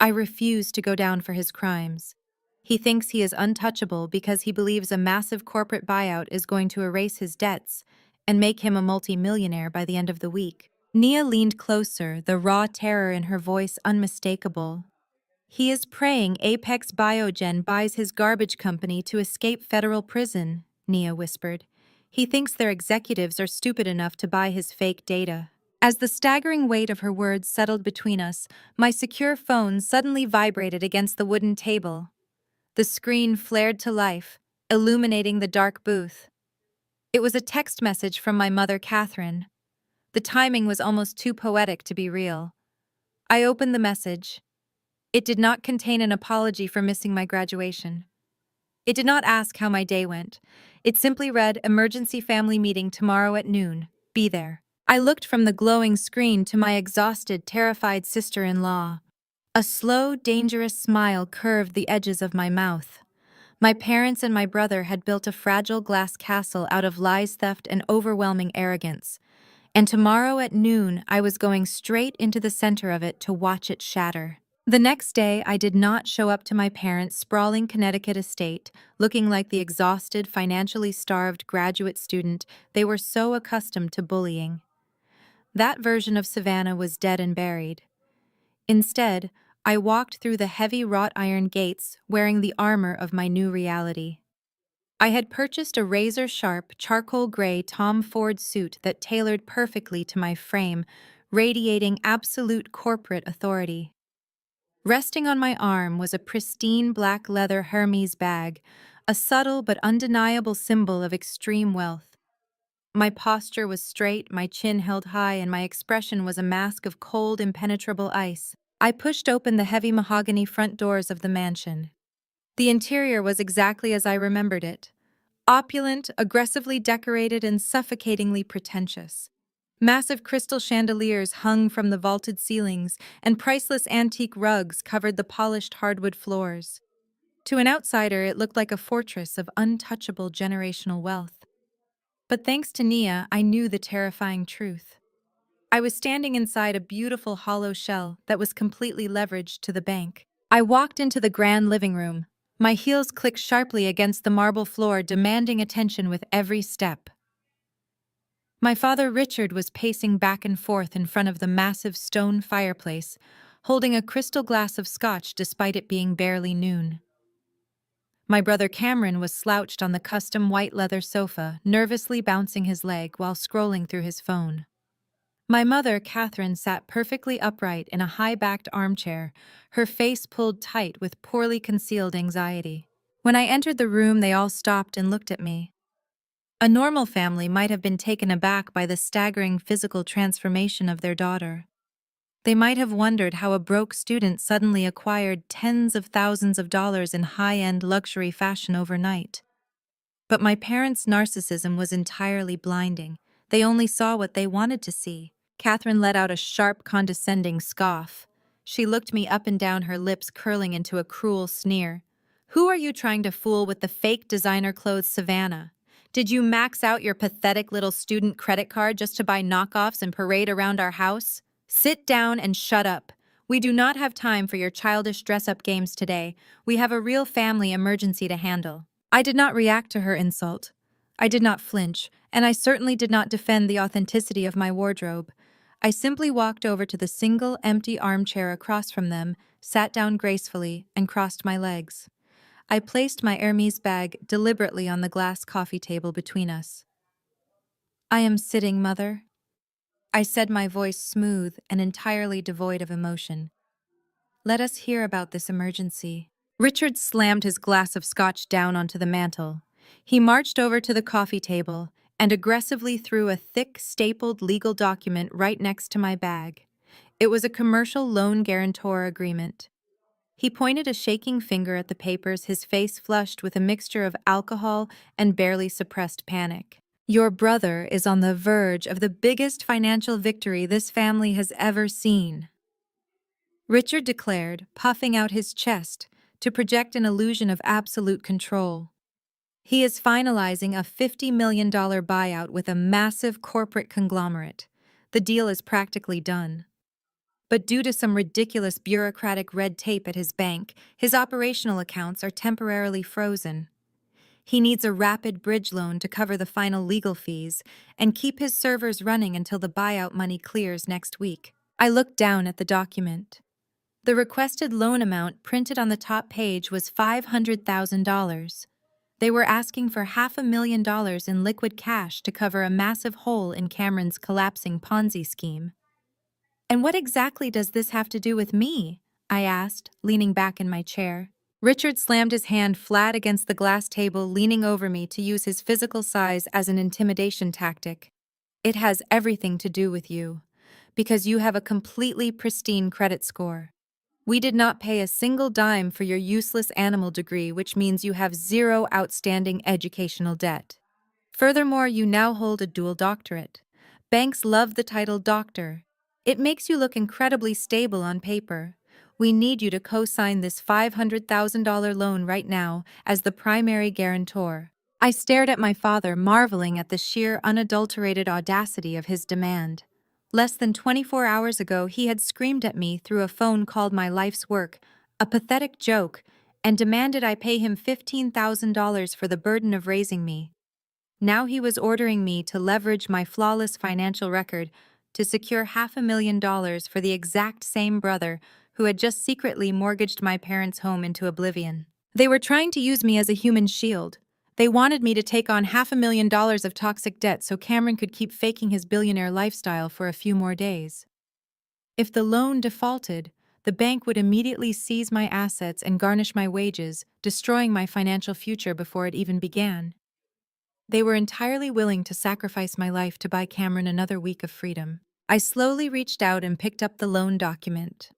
I refuse to go down for his crimes. He thinks he is untouchable because he believes a massive corporate buyout is going to erase his debts and make him a multi-millionaire by the end of the week." Nia leaned closer, the raw terror in her voice unmistakable. "He is praying Apex Biogen buys his garbage company to escape federal prison," Nia whispered. "He thinks their executives are stupid enough to buy his fake data." As the staggering weight of her words settled between us, my secure phone suddenly vibrated against the wooden table. The screen flared to life, illuminating the dark booth. It was a text message from my mother, Catherine. The timing was almost too poetic to be real. I opened the message. It did not contain an apology for missing my graduation. It did not ask how my day went. It simply read, "Emergency family meeting tomorrow at noon. Be there." I looked from the glowing screen to my exhausted, terrified sister-in-law. A slow, dangerous smile curved the edges of my mouth. My parents and my brother had built a fragile glass castle out of lies, theft, and overwhelming arrogance. And tomorrow at noon, I was going straight into the center of it to watch it shatter. The next day, I did not show up to my parents' sprawling Connecticut estate, looking like the exhausted, financially starved graduate student they were so accustomed to bullying. That version of Savannah was dead and buried. Instead, I walked through the heavy wrought iron gates wearing the armor of my new reality. I had purchased a razor-sharp, charcoal gray Tom Ford suit that tailored perfectly to my frame, radiating absolute corporate authority. Resting on my arm was a pristine black leather Hermes bag, a subtle but undeniable symbol of extreme wealth. My posture was straight, my chin held high, and my expression was a mask of cold, impenetrable ice. I pushed open the heavy mahogany front doors of the mansion. The interior was exactly as I remembered it. Opulent, aggressively decorated, and suffocatingly pretentious. Massive crystal chandeliers hung from the vaulted ceilings, and priceless antique rugs covered the polished hardwood floors. To an outsider, it looked like a fortress of untouchable generational wealth. But thanks to Nia, I knew the terrifying truth. I was standing inside a beautiful hollow shell that was completely leveraged to the bank. I walked into the grand living room. My heels clicked sharply against the marble floor, demanding attention with every step. My father Richard was pacing back and forth in front of the massive stone fireplace, holding a crystal glass of scotch despite it being barely noon. My brother Cameron was slouched on the custom white leather sofa, nervously bouncing his leg while scrolling through his phone. My mother, Catherine, sat perfectly upright in a high-backed armchair, her face pulled tight with poorly concealed anxiety. When I entered the room, they all stopped and looked at me. A normal family might have been taken aback by the staggering physical transformation of their daughter. They might have wondered how a broke student suddenly acquired tens of thousands of dollars in high-end luxury fashion overnight. But my parents' narcissism was entirely blinding. They only saw what they wanted to see. Catherine let out a sharp, condescending scoff. She looked me up and down, her lips curling into a cruel sneer. "Who are you trying to fool with the fake designer clothes, Savannah? Did you max out your pathetic little student credit card just to buy knockoffs and parade around our house? Sit down and shut up. We do not have time for your childish dress-up games today. We have a real family emergency to handle." I did not react to her insult. I did not flinch, and I certainly did not defend the authenticity of my wardrobe. I simply walked over to the single empty armchair across from them, sat down gracefully, and crossed my legs. I placed my Hermes bag deliberately on the glass coffee table between us. "I am sitting, Mother," I said, my voice smooth and entirely devoid of emotion. "Let us hear about this emergency." Richard slammed his glass of scotch down onto the mantel. He marched over to the coffee table and aggressively threw a thick, stapled legal document right next to my bag. It was a commercial loan guarantor agreement. He pointed a shaking finger at the papers, his face flushed with a mixture of alcohol and barely suppressed panic. "Your brother is on the verge of the biggest financial victory this family has ever seen," Richard declared, puffing out his chest to project an illusion of absolute control. "He is finalizing a $50 million buyout with a massive corporate conglomerate. The deal is practically done. But due to some ridiculous bureaucratic red tape at his bank, his operational accounts are temporarily frozen. He needs a rapid bridge loan to cover the final legal fees and keep his servers running until the buyout money clears next week." I looked down at the document. The requested loan amount printed on the top page was $500,000. They were asking for $500,000 in liquid cash to cover a massive hole in Cameron's collapsing Ponzi scheme. "And what exactly does this have to do with me?" I asked, leaning back in my chair. Richard slammed his hand flat against the glass table, leaning over me to use his physical size as an intimidation tactic. "It has everything to do with you, because you have a completely pristine credit score. We did not pay a single dime for your useless animal degree, which means you have zero outstanding educational debt. Furthermore, you now hold a dual doctorate. Banks love the title doctor. It makes you look incredibly stable on paper. We need you to co-sign this $500,000 loan right now as the primary guarantor." I stared at my father, marveling at the sheer, unadulterated audacity of his demand. Less than 24 hours ago, he had screamed at me through a phone called my life's work, a pathetic joke, and demanded I pay him $15,000 for the burden of raising me. Now he was ordering me to leverage my flawless financial record to secure $500,000 for the exact same brother who had just secretly mortgaged my parents' home into oblivion. They were trying to use me as a human shield. They wanted me to take on $500,000 of toxic debt so Cameron could keep faking his billionaire lifestyle for a few more days. If the loan defaulted, the bank would immediately seize my assets and garnish my wages, destroying my financial future before it even began. They were entirely willing to sacrifice my life to buy Cameron another week of freedom. I slowly reached out and picked up the loan document.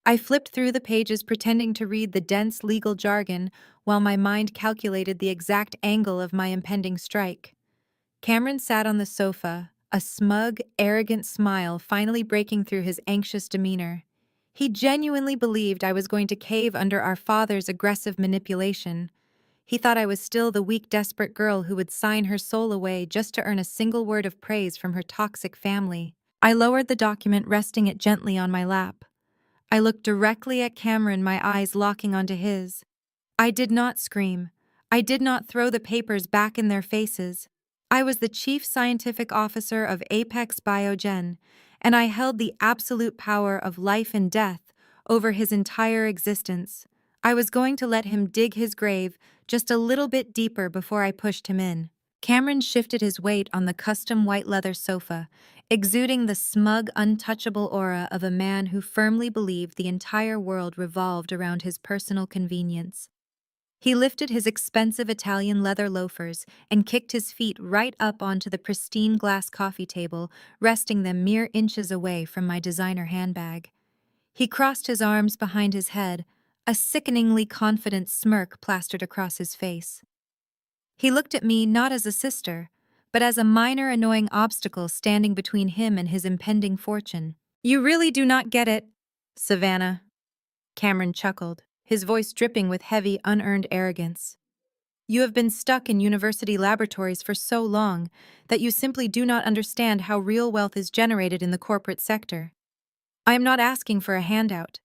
I flipped through the pages pretending to read the dense legal jargon while my mind calculated the exact angle of my impending strike. Cameron sat on the sofa, a smug, arrogant smile finally breaking through his anxious demeanor. He genuinely believed I was going to cave under our father's aggressive manipulation. He thought I was still the weak, desperate girl who would sign her soul away just to earn a single word of praise from her toxic family. I lowered the document, resting it gently on my lap. I looked directly at Cameron, my eyes locking onto his. I did not scream. I did not throw the papers back in their faces. I was the chief scientific officer of Apex Biogen, and I held the absolute power of life and death over his entire existence. I was going to let him dig his grave just a little bit deeper before I pushed him in. Cameron shifted his weight on the custom white leather sofa, exuding the smug, untouchable aura of a man who firmly believed the entire world revolved around his personal convenience. He lifted his expensive Italian leather loafers and kicked his feet right up onto the pristine glass coffee table, resting them mere inches away from my designer handbag. He crossed his arms behind his head, a sickeningly confident smirk plastered across his face. He looked at me not as a sister, but as a minor annoying obstacle standing between him and his impending fortune. "You really do not get it, Savannah," Cameron chuckled, his voice dripping with heavy, unearned arrogance. "You have been stuck in university laboratories for so long that you simply do not understand how real wealth is generated in the corporate sector. I am not asking for a handout.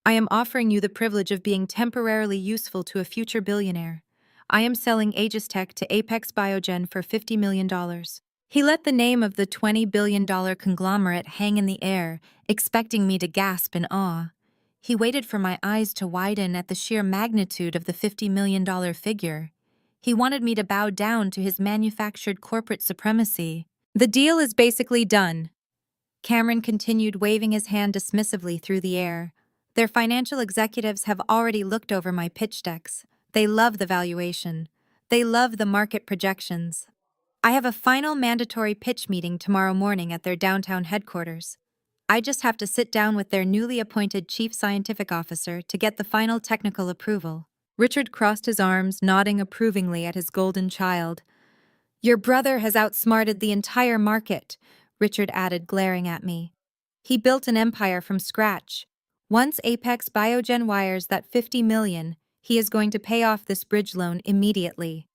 I am offering you the privilege of being temporarily useful to a future billionaire. I am selling Tech to Apex Biogen for $50 million. He let the name of the $20 billion conglomerate hang in the air, expecting me to gasp in awe. He waited for my eyes to widen at the sheer magnitude of the $50 million figure. He wanted me to bow down to his manufactured corporate supremacy. "The deal is basically done," Cameron continued, waving his hand dismissively through the air. "Their financial executives have already looked over my pitch decks. They love the valuation. They love the market projections. I have a final mandatory pitch meeting tomorrow morning at their downtown headquarters. I just have to sit down with their newly appointed chief scientific officer to get the final technical approval." Richard crossed his arms, nodding approvingly at his golden child. "Your brother has outsmarted the entire market," Richard added, glaring at me. "He built an empire from scratch. Once Apex Biogen wires that $50 million, he is going to pay off this bridge loan immediately.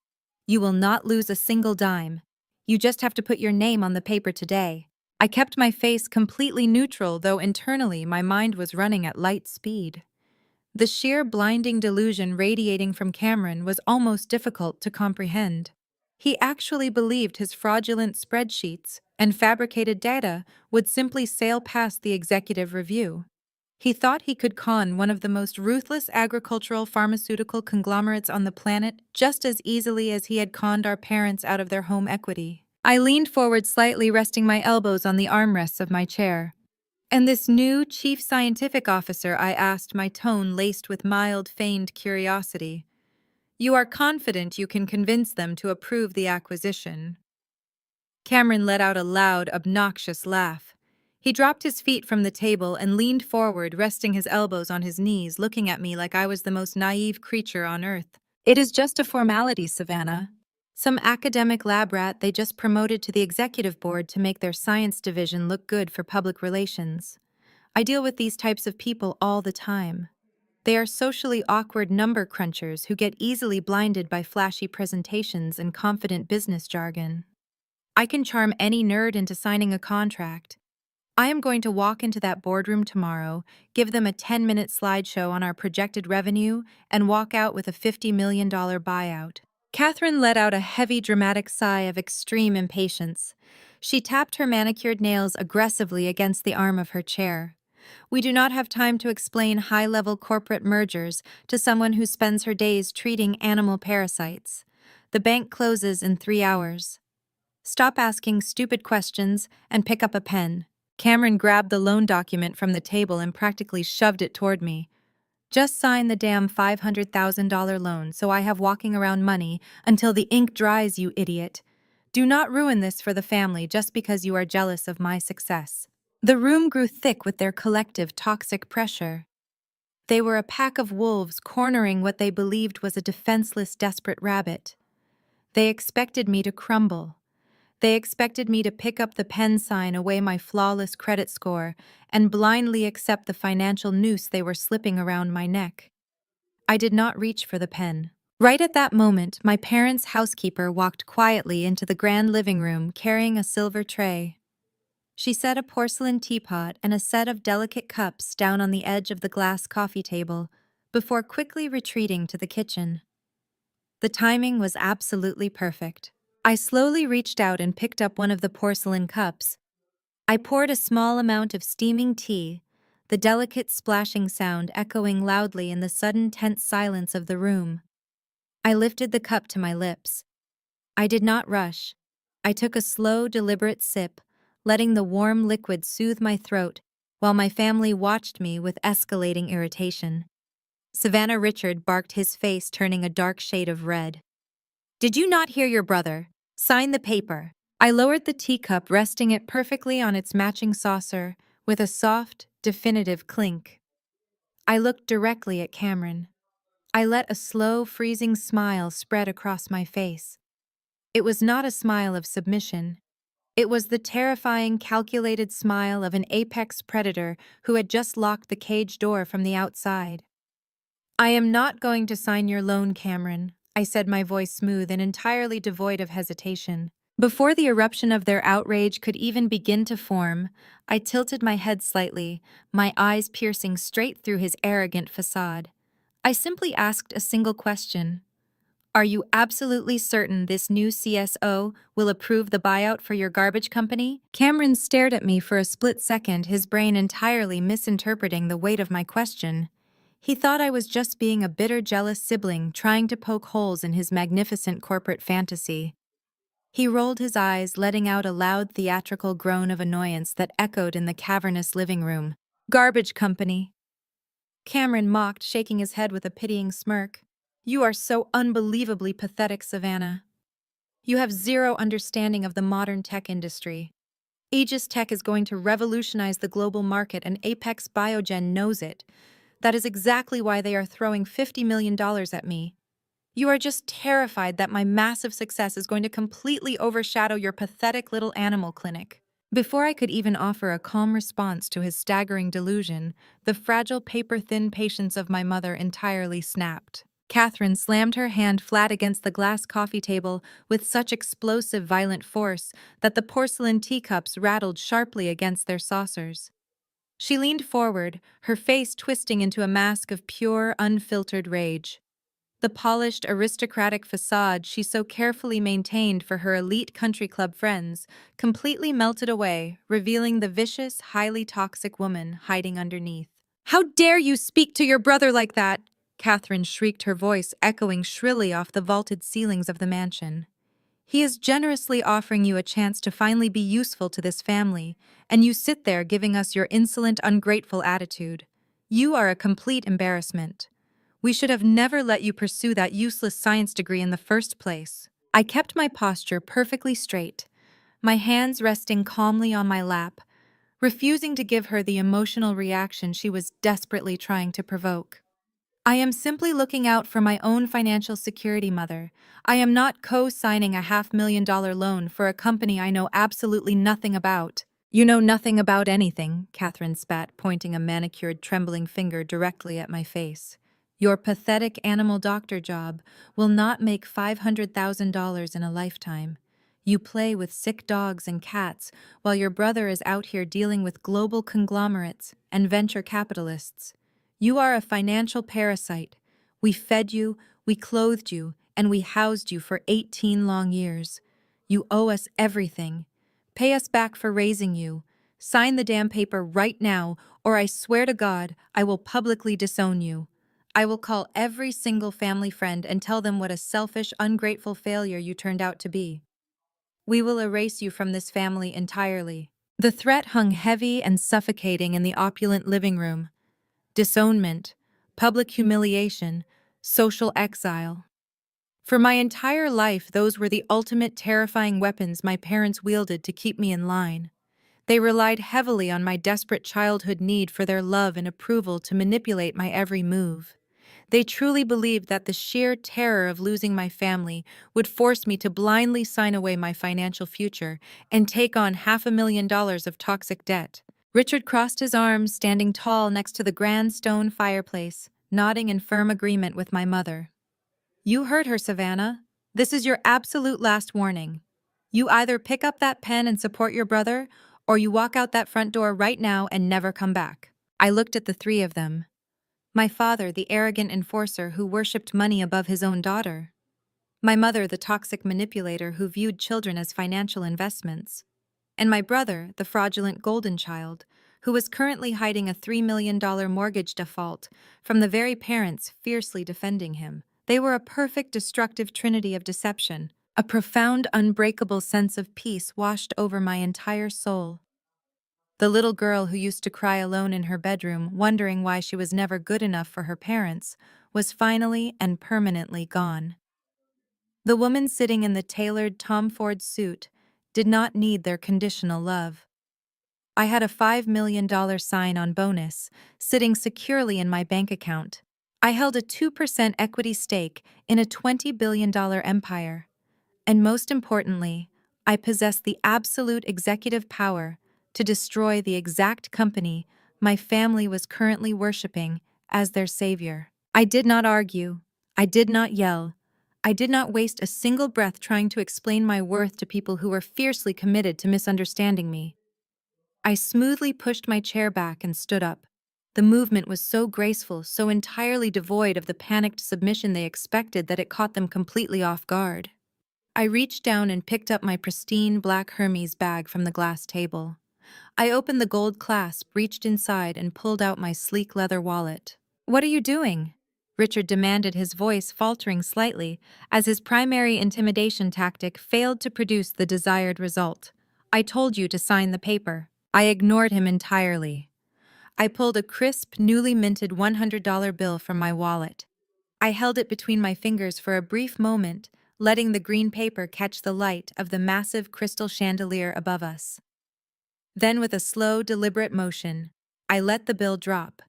You will not lose a single dime. You just have to put your name on the paper today." I kept my face completely neutral, though internally my mind was running at light speed. The sheer blinding delusion radiating from Cameron was almost difficult to comprehend. He actually believed his fraudulent spreadsheets and fabricated data would simply sail past the executive review. He thought he could con one of the most ruthless agricultural pharmaceutical conglomerates on the planet just as easily as he had conned our parents out of their home equity. I leaned forward slightly, resting my elbows on the armrests of my chair. "And this new chief scientific officer?" I asked, my tone laced with mild, feigned curiosity. "You are confident you can convince them to approve the acquisition?" Cameron let out a loud, obnoxious laugh. He dropped his feet from the table and leaned forward, resting his elbows on his knees, looking at me like I was the most naive creature on earth. "It is just a formality, Savannah. Some academic lab rat they just promoted to the executive board to make their science division look good for public relations. I deal with these types of people all the time. They are socially awkward number crunchers who get easily blinded by flashy presentations and confident business jargon. I can charm any nerd into signing a contract. I am going to walk into that boardroom tomorrow, give them a 10-minute slideshow on our projected revenue, and walk out with a $50 million buyout. Catherine let out a heavy, dramatic sigh of extreme impatience. She tapped her manicured nails aggressively against the arm of her chair. We do not have time to explain high-level corporate mergers to someone who spends her days treating animal parasites. The bank closes in 3 hours. Stop asking stupid questions and pick up a pen. Cameron grabbed the loan document from the table and practically shoved it toward me. Just sign the damn $500,000 loan so I have walking around money until the ink dries, you idiot. Do not ruin this for the family just because you are jealous of my success. The room grew thick with their collective toxic pressure. They were a pack of wolves cornering what they believed was a defenseless, desperate rabbit. They expected me to crumble. They expected me to pick up the pen sign away my flawless credit score and blindly accept the financial noose they were slipping around my neck. I did not reach for the pen. Right at that moment, my parents' housekeeper walked quietly into the grand living room carrying a silver tray. She set a porcelain teapot and a set of delicate cups down on the edge of the glass coffee table before quickly retreating to the kitchen. The timing was absolutely perfect. I slowly reached out and picked up one of the porcelain cups. I poured a small amount of steaming tea, the delicate splashing sound echoing loudly in the sudden tense silence of the room. I lifted the cup to my lips. I did not rush. I took a slow, deliberate sip, letting the warm liquid soothe my throat while my family watched me with escalating irritation. Savannah Richard barked, his face turning a dark shade of red. "Did you not hear your brother? Sign the paper." I lowered the teacup, resting it perfectly on its matching saucer, with a soft, definitive clink. I looked directly at Cameron. I let a slow, freezing smile spread across my face. It was not a smile of submission. It was the terrifying, calculated smile of an apex predator who had just locked the cage door from the outside. "I am not going to sign your loan, Cameron," I said, my voice smooth and entirely devoid of hesitation. Before the eruption of their outrage could even begin to form, I tilted my head slightly, my eyes piercing straight through his arrogant facade. I simply asked a single question. "Are you absolutely certain this new CSO will approve the buyout for your garbage company?" Cameron stared at me for a split second, his brain entirely misinterpreting the weight of my question. He thought I was just being a bitter, jealous sibling trying to poke holes in his magnificent corporate fantasy. He rolled his eyes, letting out a loud theatrical groan of annoyance that echoed in the cavernous living room. "Garbage company," Cameron mocked, shaking his head with a pitying smirk. "You are so unbelievably pathetic, Savannah. You have zero understanding of the modern tech industry. Aegis Tech is going to revolutionize the global market, and Apex Biogen knows it. That is exactly why they are throwing $50 million at me. You are just terrified that my massive success is going to completely overshadow your pathetic little animal clinic." Before I could even offer a calm response to his staggering delusion, the fragile, paper-thin patience of my mother entirely snapped. Catherine slammed her hand flat against the glass coffee table with such explosive, violent force that the porcelain teacups rattled sharply against their saucers. She leaned forward, her face twisting into a mask of pure, unfiltered rage. The polished, aristocratic facade she so carefully maintained for her elite country club friends completely melted away, revealing the vicious, highly toxic woman hiding underneath. "How dare you speak to your brother like that?" Catherine shrieked, her voice echoing shrilly off the vaulted ceilings of the mansion. "He is generously offering you a chance to finally be useful to this family, and you sit there giving us your insolent, ungrateful attitude. You are a complete embarrassment. We should have never let you pursue that useless science degree in the first place." I kept my posture perfectly straight, my hands resting calmly on my lap, refusing to give her the emotional reaction she was desperately trying to provoke. "I am simply looking out for my own financial security, Mother. I am not co-signing a $500,000 loan for a company I know absolutely nothing about." You know nothing about anything, Catherine spat, pointing a manicured, trembling finger directly at my face. Your pathetic animal doctor job will not make $500,000 in a lifetime. You play with sick dogs and cats while your brother is out here dealing with global conglomerates and venture capitalists. You are a financial parasite. We fed you, we clothed you, and we housed you for 18 long years. You owe us everything. Pay us back for raising you. Sign the damn paper right now, or I swear to God, I will publicly disown you. I will call every single family friend and tell them what a selfish, ungrateful failure you turned out to be. We will erase you from this family entirely. The threat hung heavy and suffocating in the opulent living room. Disownment, public humiliation, social exile. For my entire life, those were the ultimate terrifying weapons my parents wielded to keep me in line. They relied heavily on my desperate childhood need for their love and approval to manipulate my every move. They truly believed that the sheer terror of losing my family would force me to blindly sign away my financial future and take on $500,000 of toxic debt. Richard crossed his arms, standing tall next to the grand stone fireplace, nodding in firm agreement with my mother. You heard her, Savannah. This is your absolute last warning. You either pick up that pen and support your brother, or you walk out that front door right now and never come back. I looked at the three of them. My father, the arrogant enforcer who worshipped money above his own daughter. My mother, the toxic manipulator who viewed children as financial investments. And my brother, the fraudulent golden child, who was currently hiding a $3 million mortgage default from the very parents fiercely defending him. They were a perfect destructive trinity of deception. A profound, unbreakable sense of peace washed over my entire soul. The little girl who used to cry alone in her bedroom, wondering why she was never good enough for her parents, was finally and permanently gone. The woman sitting in the tailored Tom Ford suit did not need their conditional love. I had a $5 million sign-on bonus sitting securely in my bank account. I held a 2% equity stake in a $20 billion empire. And most importantly, I possessed the absolute executive power to destroy the exact company my family was currently worshiping as their savior. I did not argue. I did not yell. I did not waste a single breath trying to explain my worth to people who were fiercely committed to misunderstanding me. I smoothly pushed my chair back and stood up. The movement was so graceful, so entirely devoid of the panicked submission they expected that it caught them completely off guard. I reached down and picked up my pristine black Hermes bag from the glass table. I opened the gold clasp, reached inside, and pulled out my sleek leather wallet. "What are you doing?" Richard demanded, his voice faltering slightly, as his primary intimidation tactic failed to produce the desired result. "I told you to sign the paper." I ignored him entirely. I pulled a crisp, newly minted $100 bill from my wallet. I held it between my fingers for a brief moment, letting the green paper catch the light of the massive crystal chandelier above us. Then, with a slow, deliberate motion, I let the bill drop.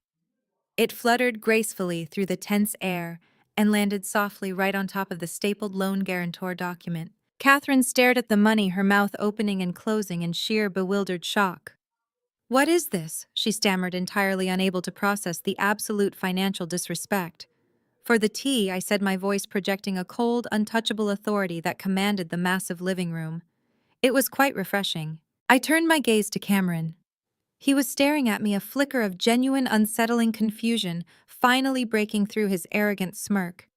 It fluttered gracefully through the tense air and landed softly right on top of the stapled loan guarantor document. Catherine stared at the money, her mouth opening and closing in sheer bewildered shock. "What is this?" she stammered, entirely unable to process the absolute financial disrespect. "For the tea," I said, my voice projecting a cold, untouchable authority that commanded the massive living room. It was quite refreshing. I turned my gaze to Cameron. He was staring at me, a flicker of genuine, unsettling confusion finally breaking through his arrogant smirk.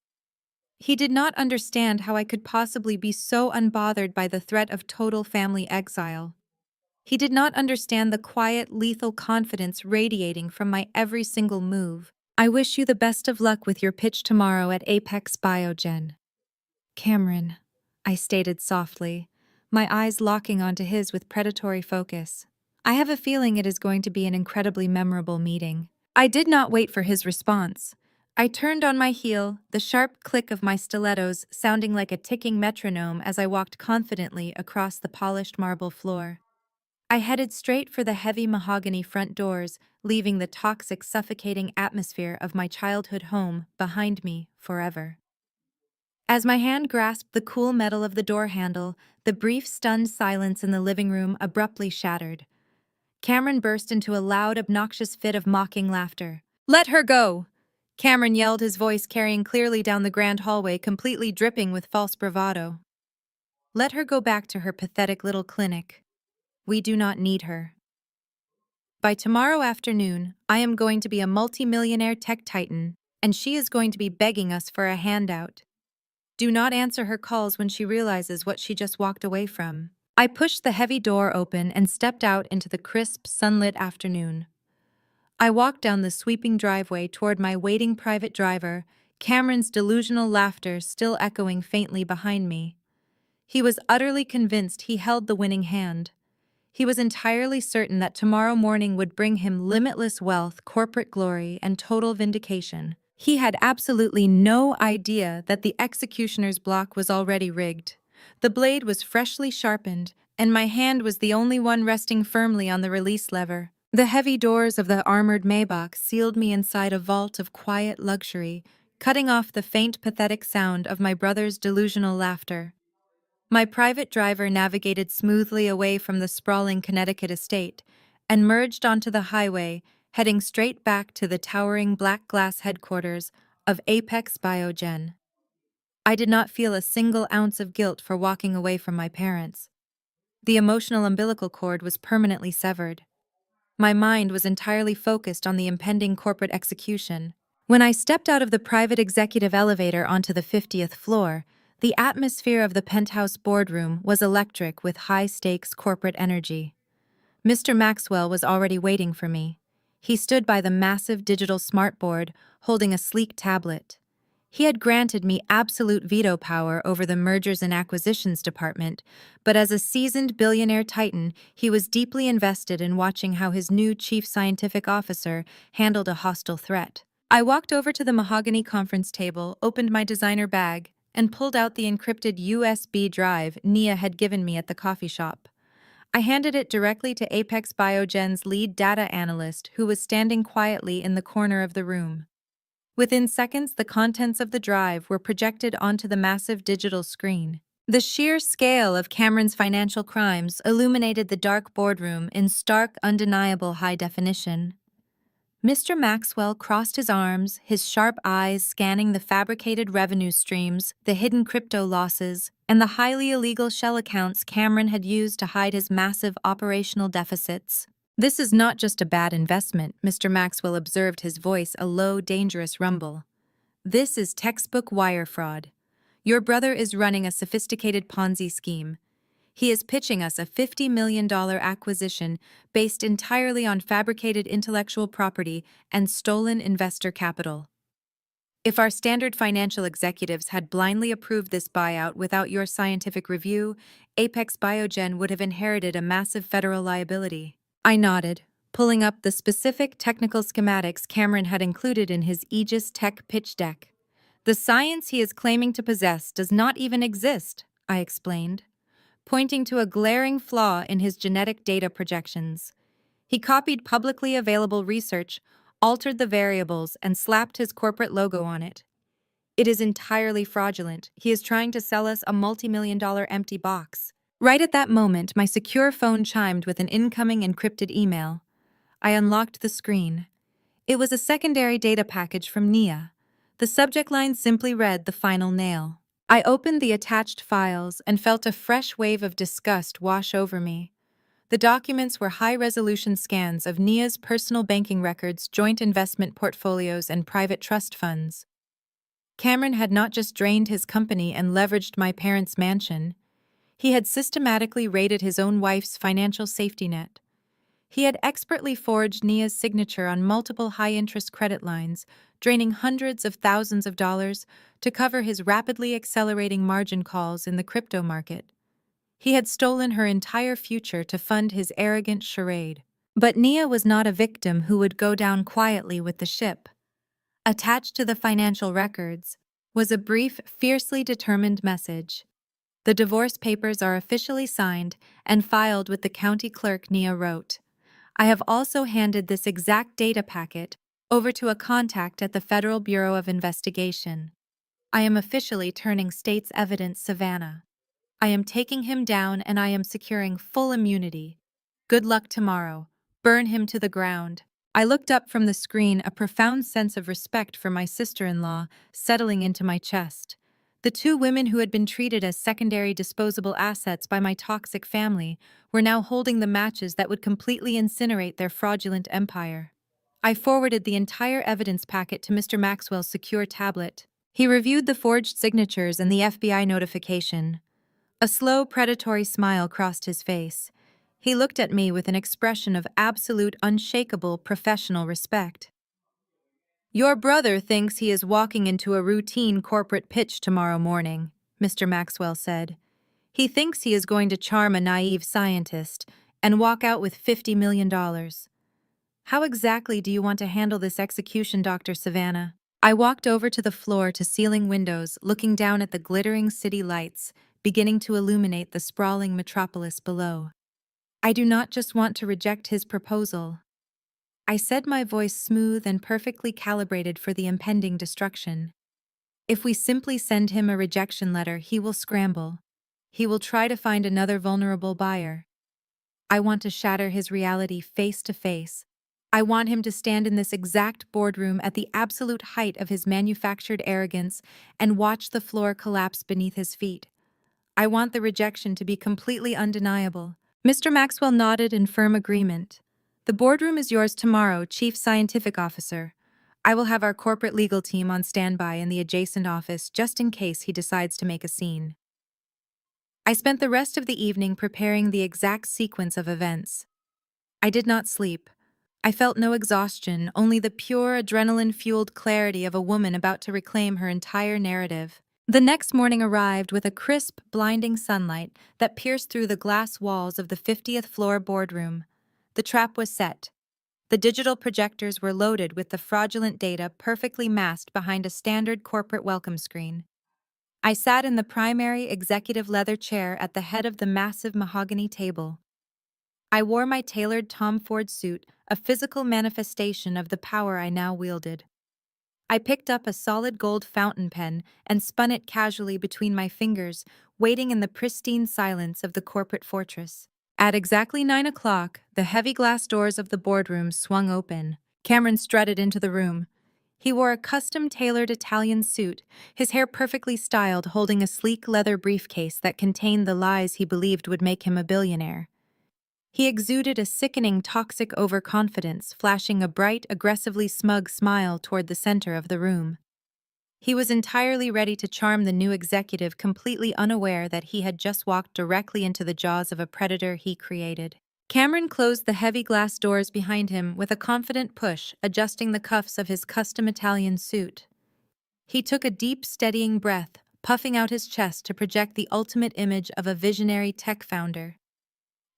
He did not understand how I could possibly be so unbothered by the threat of total family exile. He did not understand the quiet, lethal confidence radiating from my every single move. "I wish you the best of luck with your pitch tomorrow at Apex Biogen." "Cameron," I stated softly, my eyes locking onto his with predatory focus. "I have a feeling it is going to be an incredibly memorable meeting." I did not wait for his response. I turned on my heel, the sharp click of my stilettos sounding like a ticking metronome as I walked confidently across the polished marble floor. I headed straight for the heavy mahogany front doors, leaving the toxic, suffocating atmosphere of my childhood home behind me forever. As my hand grasped the cool metal of the door handle, the brief, stunned silence in the living room abruptly shattered. Cameron burst into a loud, obnoxious fit of mocking laughter. "Let her go!" Cameron yelled, his voice carrying clearly down the grand hallway, completely dripping with false bravado. "Let her go back to her pathetic little clinic. We do not need her. By tomorrow afternoon, I am going to be a multimillionaire tech titan, and she is going to be begging us for a handout. Do not answer her calls when she realizes what she just walked away from." I pushed the heavy door open and stepped out into the crisp, sunlit afternoon. I walked down the sweeping driveway toward my waiting private driver, Cameron's delusional laughter still echoing faintly behind me. He was utterly convinced he held the winning hand. He was entirely certain that tomorrow morning would bring him limitless wealth, corporate glory, and total vindication. He had absolutely no idea that the executioner's block was already rigged. The blade was freshly sharpened, and my hand was the only one resting firmly on the release lever. The heavy doors of the armored Maybach sealed me inside a vault of quiet luxury, cutting off the faint, pathetic sound of my brother's delusional laughter. My private driver navigated smoothly away from the sprawling Connecticut estate and merged onto the highway, heading straight back to the towering black glass headquarters of Apex Biogen. I did not feel a single ounce of guilt for walking away from my parents. The emotional umbilical cord was permanently severed. My mind was entirely focused on the impending corporate execution. When I stepped out of the private executive elevator onto the 50th floor, the atmosphere of the penthouse boardroom was electric with high-stakes corporate energy. Mr. Maxwell was already waiting for me. He stood by the massive digital smartboard, holding a sleek tablet. He had granted me absolute veto power over the mergers and acquisitions department, but as a seasoned billionaire titan, he was deeply invested in watching how his new chief scientific officer handled a hostile threat. I walked over to the mahogany conference table, opened my designer bag, and pulled out the encrypted USB drive Nia had given me at the coffee shop. I handed it directly to Apex Biogen's lead data analyst, who was standing quietly in the corner of the room. Within seconds, the contents of the drive were projected onto the massive digital screen. The sheer scale of Cameron's financial crimes illuminated the dark boardroom in stark, undeniable high definition. Mr. Maxwell crossed his arms, his sharp eyes scanning the fabricated revenue streams, the hidden crypto losses, and the highly illegal shell accounts Cameron had used to hide his massive operational deficits. "This is not just a bad investment," Mr. Maxwell observed, his voice a low, dangerous rumble. "This is textbook wire fraud. Your brother is running a sophisticated Ponzi scheme. He is pitching us a $50 million acquisition based entirely on fabricated intellectual property and stolen investor capital. If our standard financial executives had blindly approved this buyout without your scientific review, Apex Biogen would have inherited a massive federal liability." I nodded, pulling up the specific technical schematics Cameron had included in his Aegis Tech pitch deck. "The science he is claiming to possess does not even exist," I explained, pointing to a glaring flaw in his genetic data projections. He copied publicly available research, altered the variables, and slapped his corporate logo on it. "It is entirely fraudulent. He is trying to sell us a multi-million-dollar empty box." Right at that moment, my secure phone chimed with an incoming encrypted email. I unlocked the screen. It was a secondary data package from Nia. The subject line simply read, "The final nail." I opened the attached files and felt a fresh wave of disgust wash over me. The documents were high-resolution scans of Nia's personal banking records, joint investment portfolios, and private trust funds. Cameron had not just drained his company and leveraged my parents' mansion. He had systematically raided his own wife's financial safety net. He had expertly forged Nia's signature on multiple high-interest credit lines, draining hundreds of thousands of dollars to cover his rapidly accelerating margin calls in the crypto market. He had stolen her entire future to fund his arrogant charade. But Nia was not a victim who would go down quietly with the ship. Attached to the financial records was a brief, fiercely determined message. "The divorce papers are officially signed and filed with the county clerk," Nia wrote. "I have also handed this exact data packet over to a contact at the Federal Bureau of Investigation. I am officially turning state's evidence Savannah. I am taking him down and I am securing full immunity. Good luck tomorrow." Burn him to the ground. I looked up from the screen, a profound sense of respect for my sister-in-law settling into my chest. The two women who had been treated as secondary disposable assets by my toxic family were now holding the matches that would completely incinerate their fraudulent empire. I forwarded the entire evidence packet to Mr. Maxwell's secure tablet. He reviewed the forged signatures and the FBI notification. A slow, predatory smile crossed his face. He looked at me with an expression of absolute, unshakable professional respect. "Your brother thinks he is walking into a routine corporate pitch tomorrow morning," Mr. Maxwell said. "He thinks he is going to charm a naive scientist and walk out with $50 million. How exactly do you want to handle this execution, Dr. Savannah?" I walked over to the floor-to-ceiling windows, looking down at the glittering city lights, beginning to illuminate the sprawling metropolis below. "I do not just want to reject his proposal," I said, my voice smooth and perfectly calibrated for the impending destruction. "If we simply send him a rejection letter, he will scramble. He will try to find another vulnerable buyer. I want to shatter his reality face to face. I want him to stand in this exact boardroom at the absolute height of his manufactured arrogance and watch the floor collapse beneath his feet. I want the rejection to be completely undeniable." Mr. Maxwell nodded in firm agreement. "The boardroom is yours tomorrow, Chief Scientific Officer. I will have our corporate legal team on standby in the adjacent office just in case he decides to make a scene." I spent the rest of the evening preparing the exact sequence of events. I did not sleep. I felt no exhaustion, only the pure adrenaline-fueled clarity of a woman about to reclaim her entire narrative. The next morning arrived with a crisp, blinding sunlight that pierced through the glass walls of the 50th floor boardroom. The trap was set. The digital projectors were loaded with the fraudulent data perfectly masked behind a standard corporate welcome screen. I sat in the primary executive leather chair at the head of the massive mahogany table. I wore my tailored Tom Ford suit, a physical manifestation of the power I now wielded. I picked up a solid gold fountain pen and spun it casually between my fingers, waiting in the pristine silence of the corporate fortress. At exactly 9 o'clock, the heavy glass doors of the boardroom swung open. Cameron strutted into the room. He wore a custom-tailored Italian suit, his hair perfectly styled, holding a sleek leather briefcase that contained the lies he believed would make him a billionaire. He exuded a sickening, toxic overconfidence, flashing a bright, aggressively smug smile toward the center of the room. He was entirely ready to charm the new executive, completely unaware that he had just walked directly into the jaws of a predator he created. Cameron closed the heavy glass doors behind him with a confident push, adjusting the cuffs of his custom Italian suit. He took a deep, steadying breath, puffing out his chest to project the ultimate image of a visionary tech founder.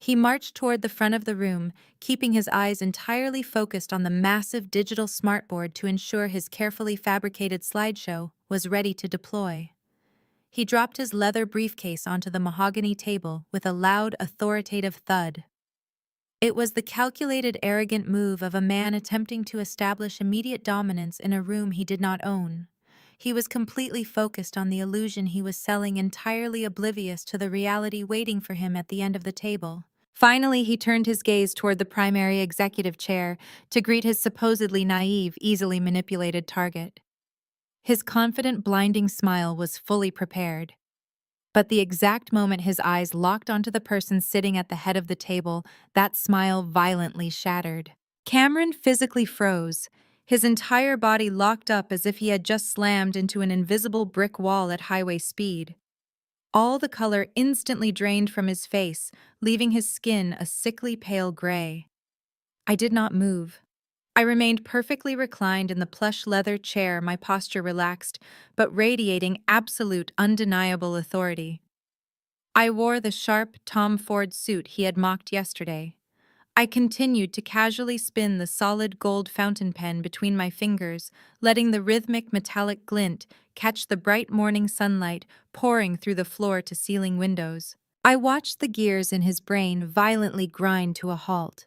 He marched toward the front of the room, keeping his eyes entirely focused on the massive digital smartboard to ensure his carefully fabricated slideshow was ready to deploy. He dropped his leather briefcase onto the mahogany table with a loud, authoritative thud. It was the calculated, arrogant move of a man attempting to establish immediate dominance in a room he did not own. He was completely focused on the illusion he was selling, entirely oblivious to the reality waiting for him at the end of the table. Finally, he turned his gaze toward the primary executive chair to greet his supposedly naive, easily manipulated target. His confident, blinding smile was fully prepared. But the exact moment his eyes locked onto the person sitting at the head of the table, that smile violently shattered. Cameron physically froze, his entire body locked up as if he had just slammed into an invisible brick wall at highway speed. All the color instantly drained from his face, leaving his skin a sickly pale gray. I did not move. I remained perfectly reclined in the plush leather chair, my posture relaxed, but radiating absolute, undeniable authority. I wore the sharp Tom Ford suit he had mocked yesterday. I continued to casually spin the solid gold fountain pen between my fingers, letting the rhythmic metallic glint catch the bright morning sunlight pouring through the floor-to-ceiling windows. I watched the gears in his brain violently grind to a halt.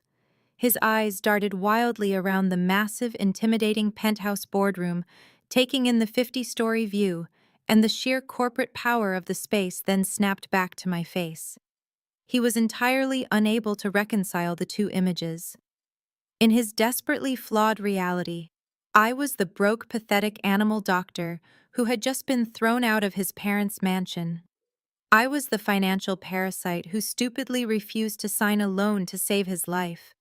His eyes darted wildly around the massive, intimidating penthouse boardroom, taking in the 50-story view, and the sheer corporate power of the space then snapped back to my face. He was entirely unable to reconcile the two images. In his desperately flawed reality, I was the broke, pathetic animal doctor who had just been thrown out of his parents' mansion. I was the financial parasite who stupidly refused to sign a loan to save his life.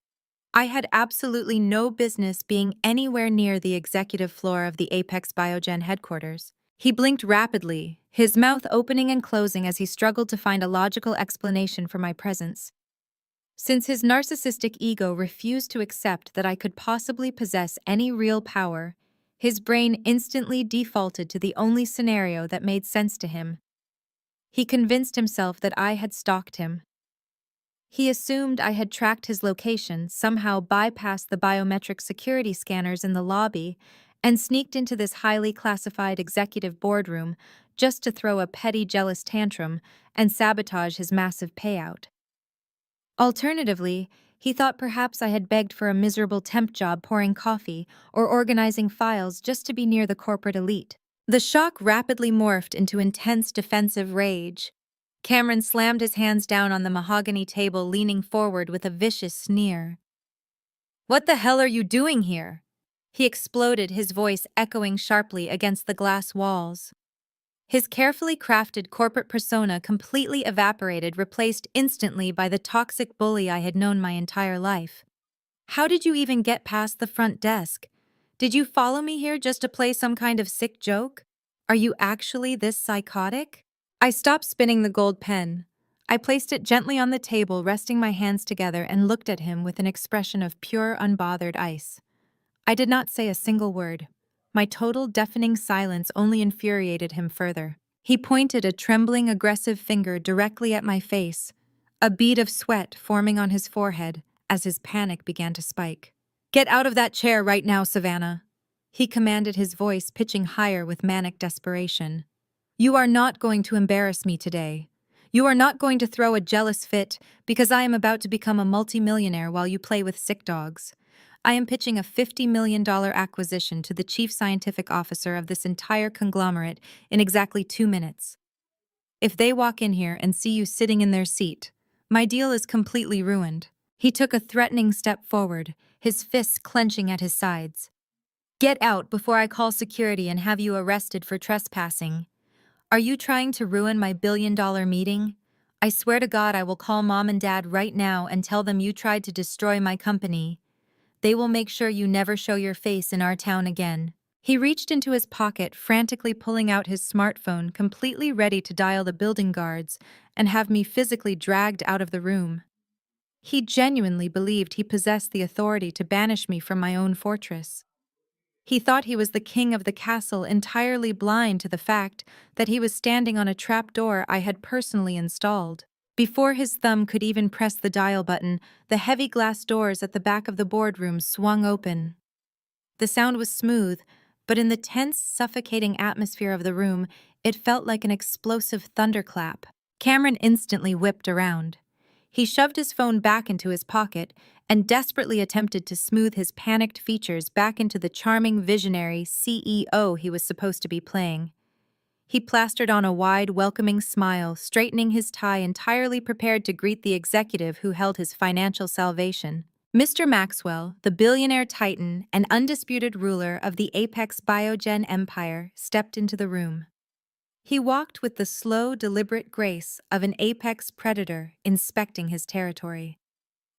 I had absolutely no business being anywhere near the executive floor of the Apex Biogen headquarters. He blinked rapidly, his mouth opening and closing as he struggled to find a logical explanation for my presence. Since his narcissistic ego refused to accept that I could possibly possess any real power, his brain instantly defaulted to the only scenario that made sense to him. He convinced himself that I had stalked him. He assumed I had tracked his location, somehow bypassed the biometric security scanners in the lobby, and sneaked into this highly classified executive boardroom just to throw a petty jealous tantrum and sabotage his massive payout. Alternatively, he thought perhaps I had begged for a miserable temp job pouring coffee or organizing files just to be near the corporate elite. The shock rapidly morphed into intense defensive rage. Cameron slammed his hands down on the mahogany table, leaning forward with a vicious sneer. "What the hell are you doing here?" He exploded, his voice echoing sharply against the glass walls. His carefully crafted corporate persona completely evaporated, replaced instantly by the toxic bully I had known my entire life. "How did you even get past the front desk? Did you follow me here just to play some kind of sick joke? Are you actually this psychotic?" I stopped spinning the gold pen. I placed it gently on the table, resting my hands together, and looked at him with an expression of pure, unbothered ice. I did not say a single word. My total, deafening silence only infuriated him further. He pointed a trembling, aggressive finger directly at my face, a bead of sweat forming on his forehead as his panic began to spike. "Get out of that chair right now, Savannah," he commanded, his voice pitching higher with manic desperation. "You are not going to embarrass me today. You are not going to throw a jealous fit because I am about to become a multimillionaire while you play with sick dogs. I am pitching a $50 million acquisition to the chief scientific officer of this entire conglomerate in exactly 2 minutes. If they walk in here and see you sitting in their seat, my deal is completely ruined." He took a threatening step forward, his fists clenching at his sides. "Get out before I call security and have you arrested for trespassing. Are you trying to ruin my billion-dollar meeting? I swear to God I will call Mom and Dad right now and tell them you tried to destroy my company. They will make sure you never show your face in our town again." He reached into his pocket, frantically pulling out his smartphone, completely ready to dial the building guards and have me physically dragged out of the room. He genuinely believed he possessed the authority to banish me from my own fortress. He thought he was the king of the castle, entirely blind to the fact that he was standing on a trapdoor I had personally installed. Before his thumb could even press the dial button, the heavy glass doors at the back of the boardroom swung open. The sound was smooth, but in the tense, suffocating atmosphere of the room, it felt like an explosive thunderclap. Cameron instantly whipped around. He shoved his phone back into his pocket and desperately attempted to smooth his panicked features back into the charming visionary CEO he was supposed to be playing. He plastered on a wide, welcoming smile, straightening his tie, entirely prepared to greet the executive who held his financial salvation. Mr. Maxwell, the billionaire titan and undisputed ruler of the Apex Biogen empire, stepped into the room. He walked with the slow, deliberate grace of an apex predator inspecting his territory.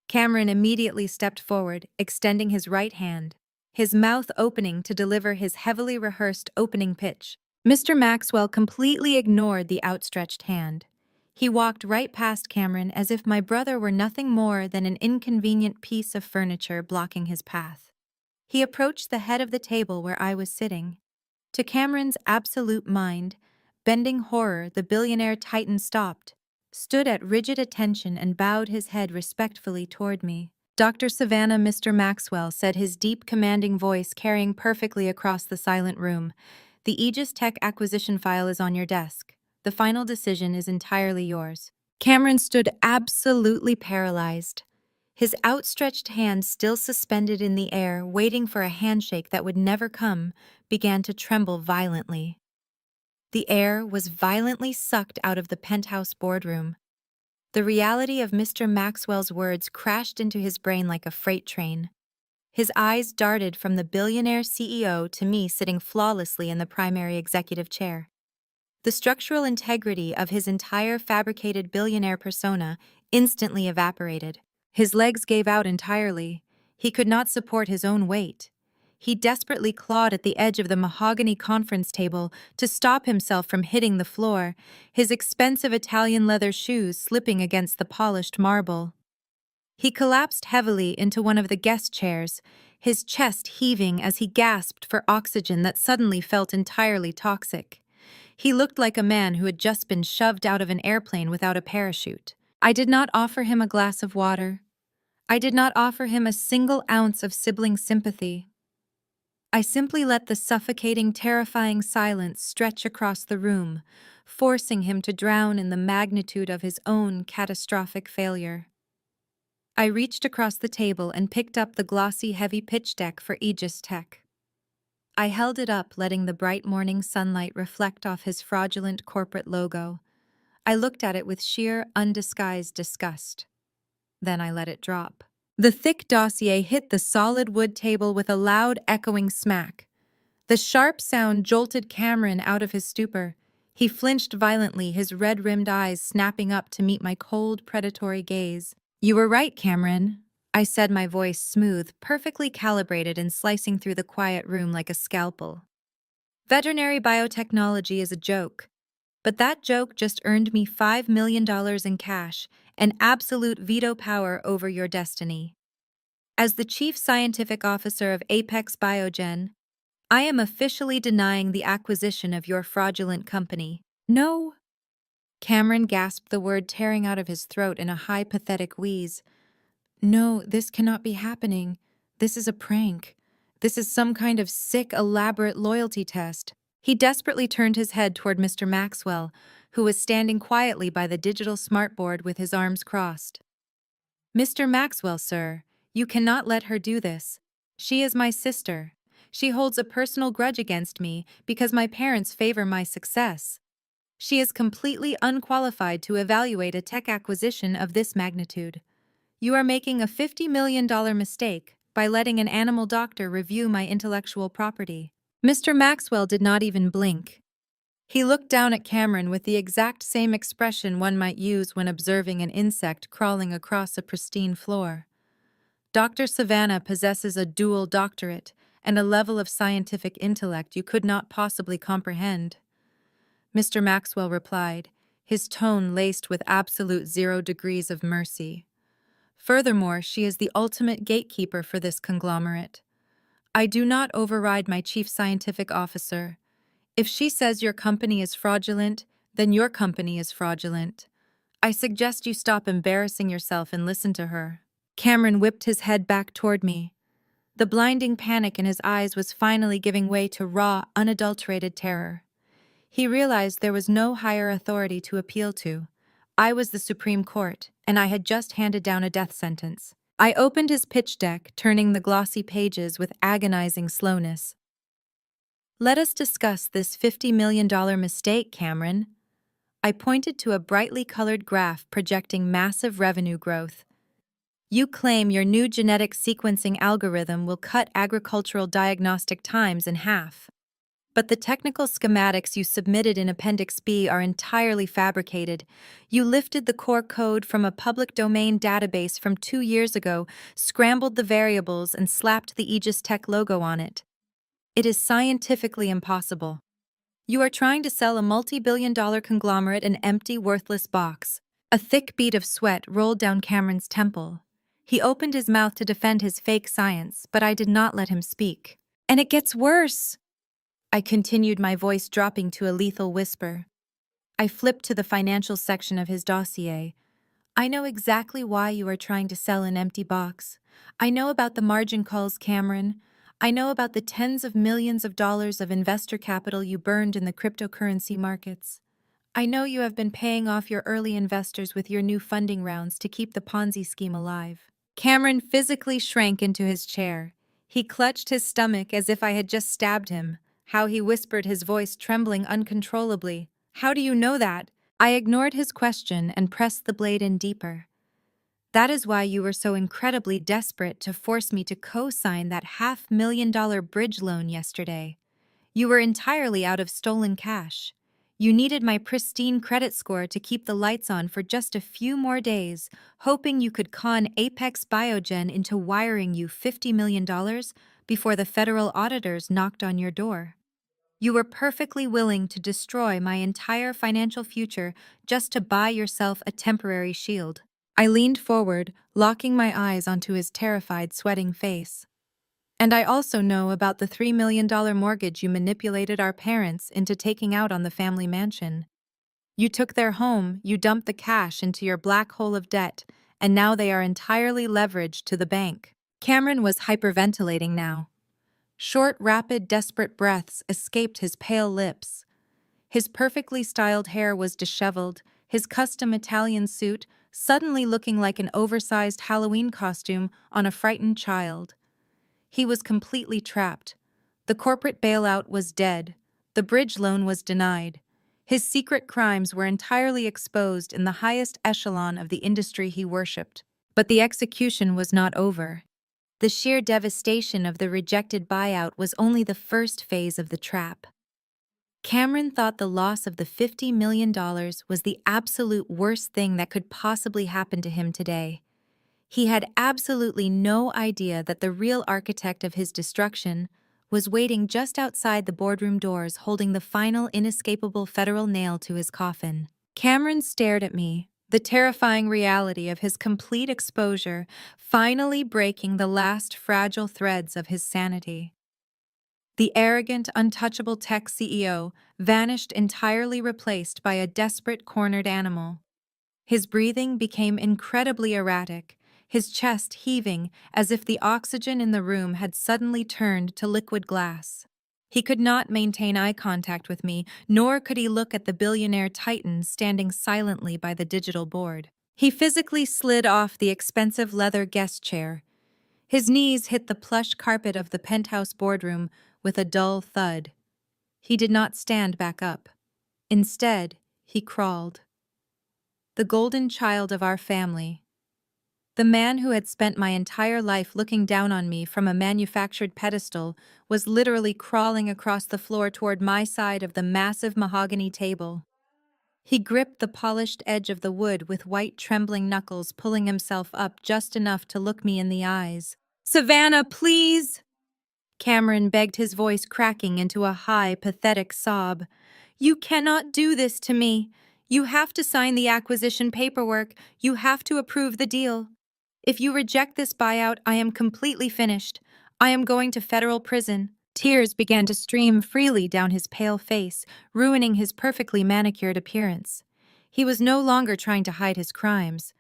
Cameron immediately stepped forward, extending his right hand, his mouth opening to deliver his heavily rehearsed opening pitch. Mr. Maxwell completely ignored the outstretched hand. He walked right past Cameron as if my brother were nothing more than an inconvenient piece of furniture blocking his path. He approached the head of the table where I was sitting. To Cameron's absolute mind, bending horror, the billionaire titan stopped, stood at rigid attention, and bowed his head respectfully toward me. "Dr. Savannah," Mr. Maxwell said, his deep, commanding voice carrying perfectly across the silent room, "the Aegis Tech acquisition file is on your desk. The final decision is entirely yours." Cameron stood absolutely paralyzed. His outstretched hand, still suspended in the air, waiting for a handshake that would never come, began to tremble violently. The air was violently sucked out of the penthouse boardroom. The reality of Mr. Maxwell's words crashed into his brain like a freight train. His eyes darted from the billionaire CEO to me sitting flawlessly in the primary executive chair. The structural integrity of his entire fabricated billionaire persona instantly evaporated. His legs gave out entirely. He could not support his own weight. He desperately clawed at the edge of the mahogany conference table to stop himself from hitting the floor, his expensive Italian leather shoes slipping against the polished marble. He collapsed heavily into one of the guest chairs, his chest heaving as he gasped for oxygen that suddenly felt entirely toxic. He looked like a man who had just been shoved out of an airplane without a parachute. I did not offer him a glass of water. I did not offer him a single ounce of sibling sympathy. I simply let the suffocating, terrifying silence stretch across the room, forcing him to drown in the magnitude of his own catastrophic failure. I reached across the table and picked up the glossy, heavy pitch deck for Aegis Tech. I held it up, letting the bright morning sunlight reflect off his fraudulent corporate logo. I looked at it with sheer, undisguised disgust. Then I let it drop. The thick dossier hit the solid wood table with a loud, echoing smack. The sharp sound jolted Cameron out of his stupor. He flinched violently, his red-rimmed eyes snapping up to meet my cold, predatory gaze. "You were right, Cameron," I said, my voice smooth, perfectly calibrated and slicing through the quiet room like a scalpel. "Veterinary biotechnology is a joke. But that joke just earned me $5 million in cash and absolute veto power over your destiny. As the Chief Scientific Officer of Apex Biogen, I am officially denying the acquisition of your fraudulent company." "No." Cameron gasped the word, tearing out of his throat in a high, pathetic wheeze. "No, this cannot be happening. This is a prank. This is some kind of sick, elaborate loyalty test." He desperately turned his head toward Mr. Maxwell, who was standing quietly by the digital smartboard with his arms crossed. "Mr. Maxwell, sir, you cannot let her do this. She is my sister. She holds a personal grudge against me because my parents favor my success. She is completely unqualified to evaluate a tech acquisition of this magnitude. You are making a $50 million mistake by letting an animal doctor review my intellectual property." Mr. Maxwell did not even blink. He looked down at Cameron with the exact same expression one might use when observing an insect crawling across a pristine floor. "Dr. Savannah possesses a dual doctorate and a level of scientific intellect you could not possibly comprehend," Mr. Maxwell replied, his tone laced with absolute 0 degrees of mercy. "Furthermore, she is the ultimate gatekeeper for this conglomerate. I do not override my chief scientific officer. If she says your company is fraudulent, then your company is fraudulent. I suggest you stop embarrassing yourself and listen to her." Cameron whipped his head back toward me. The blinding panic in his eyes was finally giving way to raw, unadulterated terror. He realized there was no higher authority to appeal to. I was the Supreme Court, and I had just handed down a death sentence. I opened his pitch deck, turning the glossy pages with agonizing slowness. "Let us discuss this $50 million mistake, Cameron." I pointed to a brightly colored graph projecting massive revenue growth. "You claim your new genetic sequencing algorithm will cut agricultural diagnostic times in half. But the technical schematics you submitted in Appendix B are entirely fabricated. You lifted the core code from a public domain database from 2 years ago, scrambled the variables, and slapped the Aegis Tech logo on it. It is scientifically impossible. You are trying to sell a multi-billion-dollar conglomerate an empty, worthless box." A thick bead of sweat rolled down Cameron's temple. He opened his mouth to defend his fake science, but I did not let him speak. "And it gets worse," I continued, my voice dropping to a lethal whisper. I flipped to the financial section of his dossier. "I know exactly why you are trying to sell an empty box. I know about the margin calls, Cameron. I know about the tens of millions of dollars of investor capital you burned in the cryptocurrency markets. I know you have been paying off your early investors with your new funding rounds to keep the Ponzi scheme alive." Cameron physically shrank into his chair. He clutched his stomach as if I had just stabbed him. How he whispered, his voice trembling uncontrollably. "How do you know that?" I ignored his question and pressed the blade in deeper. That is why you were so incredibly desperate to force me to co-sign that $500,000 bridge loan yesterday. You were entirely out of stolen cash. You needed my pristine credit score to keep the lights on for just a few more days, hoping you could con Apex Biogen into wiring you $50 million before the federal auditors knocked on your door. You were perfectly willing to destroy my entire financial future just to buy yourself a temporary shield. I leaned forward, locking my eyes onto his terrified, sweating face. And I also know about the $3 million mortgage you manipulated our parents into taking out on the family mansion. You took their home, you dumped the cash into your black hole of debt, and now they are entirely leveraged to the bank. Cameron was hyperventilating now. Short, rapid, desperate breaths escaped his pale lips. His perfectly styled hair was disheveled, his custom Italian suit suddenly looking like an oversized Halloween costume on a frightened child. He was completely trapped. The corporate bailout was dead. The bridge loan was denied. His secret crimes were entirely exposed in the highest echelon of the industry he worshipped. But the execution was not over. The sheer devastation of the rejected buyout was only the first phase of the trap. Cameron thought the loss of the $50 million was the absolute worst thing that could possibly happen to him today. He had absolutely no idea that the real architect of his destruction was waiting just outside the boardroom doors holding the final inescapable federal nail to his coffin. Cameron stared at me, the terrifying reality of his complete exposure finally breaking the last fragile threads of his sanity. The arrogant, untouchable tech CEO vanished entirely, replaced by a desperate, cornered animal. His breathing became incredibly erratic, his chest heaving as if the oxygen in the room had suddenly turned to liquid glass. He could not maintain eye contact with me, nor could he look at the billionaire titan standing silently by the digital board. He physically slid off the expensive leather guest chair. His knees hit the plush carpet of the penthouse boardroom with a dull thud. He did not stand back up. Instead, he crawled. The golden child of our family. The man who had spent my entire life looking down on me from a manufactured pedestal was literally crawling across the floor toward my side of the massive mahogany table. He gripped the polished edge of the wood with white trembling knuckles, pulling himself up just enough to look me in the eyes. "Savannah, please!" Cameron begged, his voice cracking into a high, pathetic sob. "You cannot do this to me. You have to sign the acquisition paperwork. You have to approve the deal. If you reject this buyout, I am completely finished. I am going to federal prison." Tears began to stream freely down his pale face, ruining his perfectly manicured appearance. He was no longer trying to hide his crimes.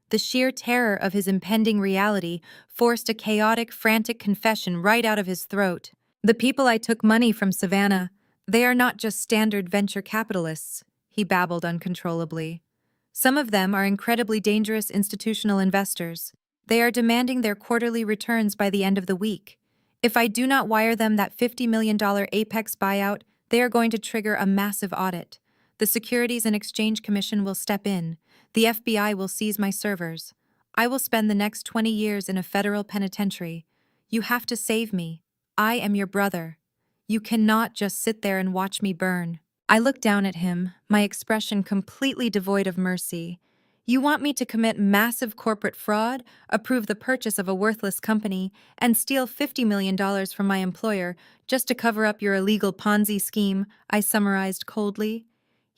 The sheer terror of his impending reality forced a chaotic, frantic confession right out of his throat. "The people I took money from, Savannah, they are not just standard venture capitalists," he babbled uncontrollably. "Some of them are incredibly dangerous institutional investors. They are demanding their quarterly returns by the end of the week. If I do not wire them that $50 million Apex buyout, they are going to trigger a massive audit. The Securities and Exchange Commission will step in. The FBI will seize my servers. I will spend the next 20 years in a federal penitentiary. You have to save me. I am your brother. You cannot just sit there and watch me burn." I looked down at him, my expression completely devoid of mercy. "You want me to commit massive corporate fraud, approve the purchase of a worthless company, and steal $50 million from my employer just to cover up your illegal Ponzi scheme," I summarized coldly.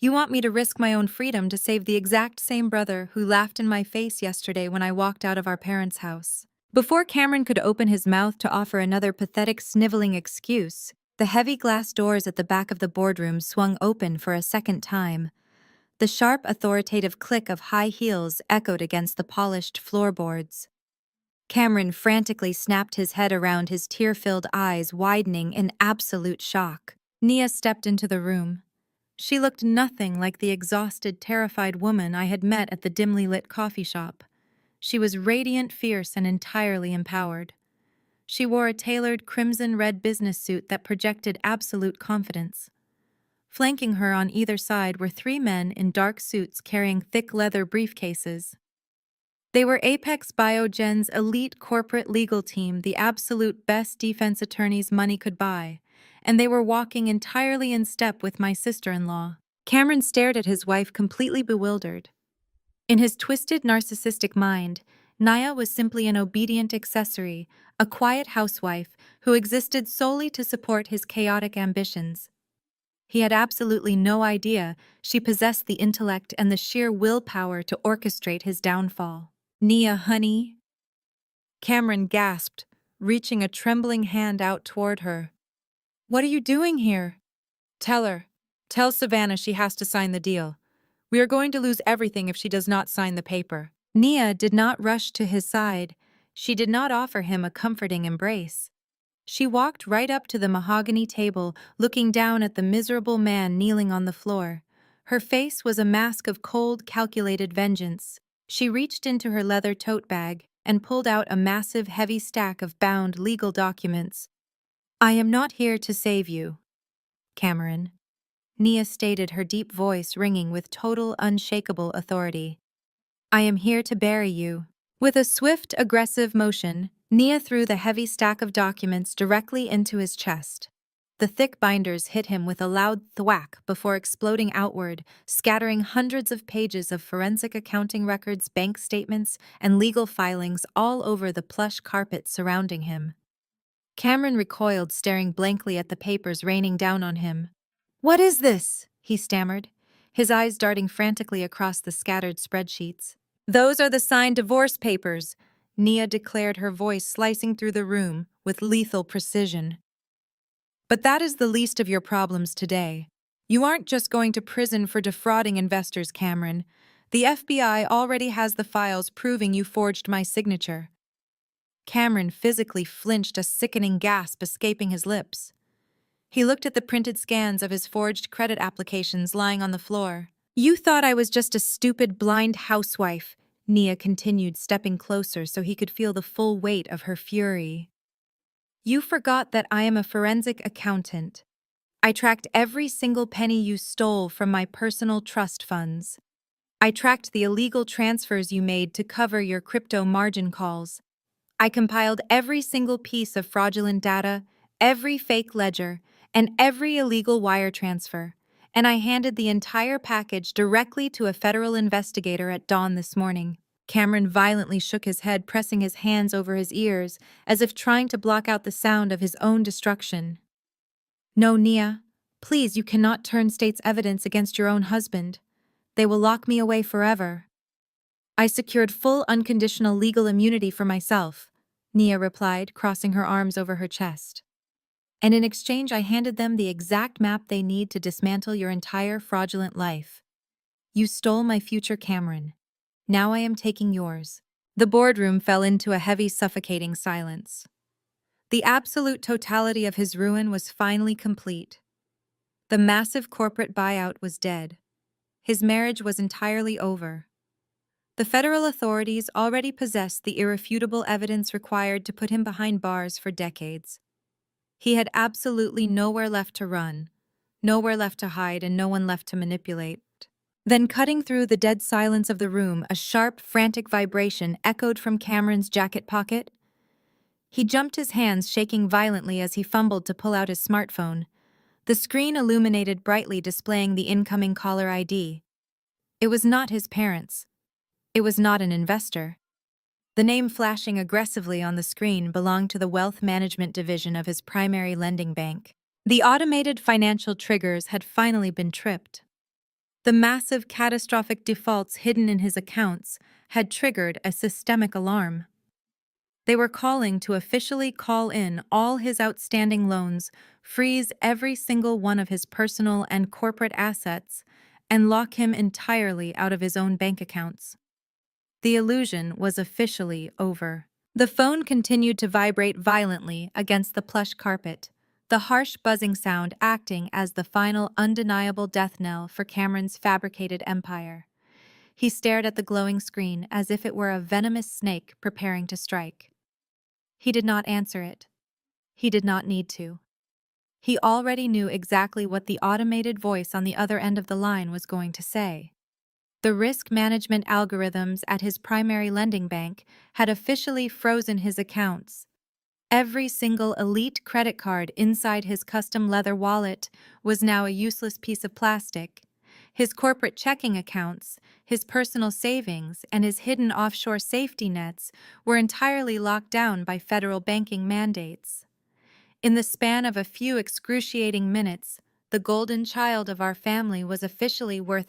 "You want me to risk my own freedom to save the exact same brother who laughed in my face yesterday when I walked out of our parents' house." Before Cameron could open his mouth to offer another pathetic, sniveling excuse, the heavy glass doors at the back of the boardroom swung open for a second time. The sharp, authoritative click of high heels echoed against the polished floorboards. Cameron frantically snapped his head around, his tear-filled eyes widening in absolute shock. Nia stepped into the room. She looked nothing like the exhausted, terrified woman I had met at the dimly lit coffee shop. She was radiant, fierce, and entirely empowered. She wore a tailored crimson-red business suit that projected absolute confidence. Flanking her on either side were three men in dark suits carrying thick leather briefcases. They were Apex Biogen's elite corporate legal team, the absolute best defense attorneys money could buy, and they were walking entirely in step with my sister-in-law. Cameron stared at his wife, completely bewildered. In his twisted, narcissistic mind, Naya was simply an obedient accessory, a quiet housewife who existed solely to support his chaotic ambitions. He had absolutely no idea she possessed the intellect and the sheer willpower to orchestrate his downfall. "Nia, honey," Cameron gasped, reaching a trembling hand out toward her. "What are you doing here?" "Tell her. Tell Savannah she has to sign the deal. We are going to lose everything if she does not sign the paper." Nia did not rush to his side. She did not offer him a comforting embrace. She walked right up to the mahogany table, looking down at the miserable man kneeling on the floor. Her face was a mask of cold, calculated vengeance. She reached into her leather tote bag and pulled out a massive, heavy stack of bound legal documents. "I am not here to save you, Cameron," Nia stated, her deep voice ringing with total, unshakable authority. "I am here to bury you." With a swift, aggressive motion, Nia threw the heavy stack of documents directly into his chest. The thick binders hit him with a loud thwack before exploding outward, scattering hundreds of pages of forensic accounting records, bank statements, and legal filings all over the plush carpet surrounding him. Cameron recoiled, staring blankly at the papers raining down on him. "What is this?" he stammered, his eyes darting frantically across the scattered spreadsheets. "Those are the signed divorce papers," Nia declared, her voice slicing through the room with lethal precision. "But that is the least of your problems today. You aren't just going to prison for defrauding investors, Cameron. The FBI already has the files proving you forged my signature." Cameron physically flinched, a sickening gasp escaping his lips. He looked at the printed scans of his forged credit applications lying on the floor. "You thought I was just a stupid, blind housewife," Nia continued, stepping closer so he could feel the full weight of her fury. "You forgot that I am a forensic accountant. I tracked every single penny you stole from my personal trust funds. I tracked the illegal transfers you made to cover your crypto margin calls. I compiled every single piece of fraudulent data, every fake ledger, and every illegal wire transfer, and I handed the entire package directly to a federal investigator at dawn this morning." Cameron violently shook his head, pressing his hands over his ears, as if trying to block out the sound of his own destruction. "No, Nia. Please, you cannot turn state's evidence against your own husband. They will lock me away forever." "I secured full unconditional legal immunity for myself," Nia replied, crossing her arms over her chest. "And in exchange I handed them the exact map they need to dismantle your entire fraudulent life. You stole my future, Cameron. Now I am taking yours." The boardroom fell into a heavy, suffocating silence. The absolute totality of his ruin was finally complete. The massive corporate buyout was dead. His marriage was entirely over. The federal authorities already possessed the irrefutable evidence required to put him behind bars for decades. He had absolutely nowhere left to run, nowhere left to hide, and no one left to manipulate. Then, cutting through the dead silence of the room, a sharp, frantic vibration echoed from Cameron's jacket pocket. He jumped, his hands shaking violently as he fumbled to pull out his smartphone. The screen illuminated brightly, displaying the incoming caller ID. It was not his parents. It was not an investor. The name flashing aggressively on the screen belonged to the wealth management division of his primary lending bank. The automated financial triggers had finally been tripped. The massive, catastrophic defaults hidden in his accounts had triggered a systemic alarm. They were calling to officially call in all his outstanding loans, freeze every single one of his personal and corporate assets, and lock him entirely out of his own bank accounts. The illusion was officially over. The phone continued to vibrate violently against the plush carpet, the harsh buzzing sound acting as the final undeniable death knell for Cameron's fabricated empire. He stared at the glowing screen as if it were a venomous snake preparing to strike. He did not answer it. He did not need to. He already knew exactly what the automated voice on the other end of the line was going to say. The risk management algorithms at his primary lending bank had officially frozen his accounts. Every single elite credit card inside his custom leather wallet was now a useless piece of plastic. His corporate checking accounts, his personal savings, and his hidden offshore safety nets were entirely locked down by federal banking mandates. In the span of a few excruciating minutes, the golden child of our family was officially worth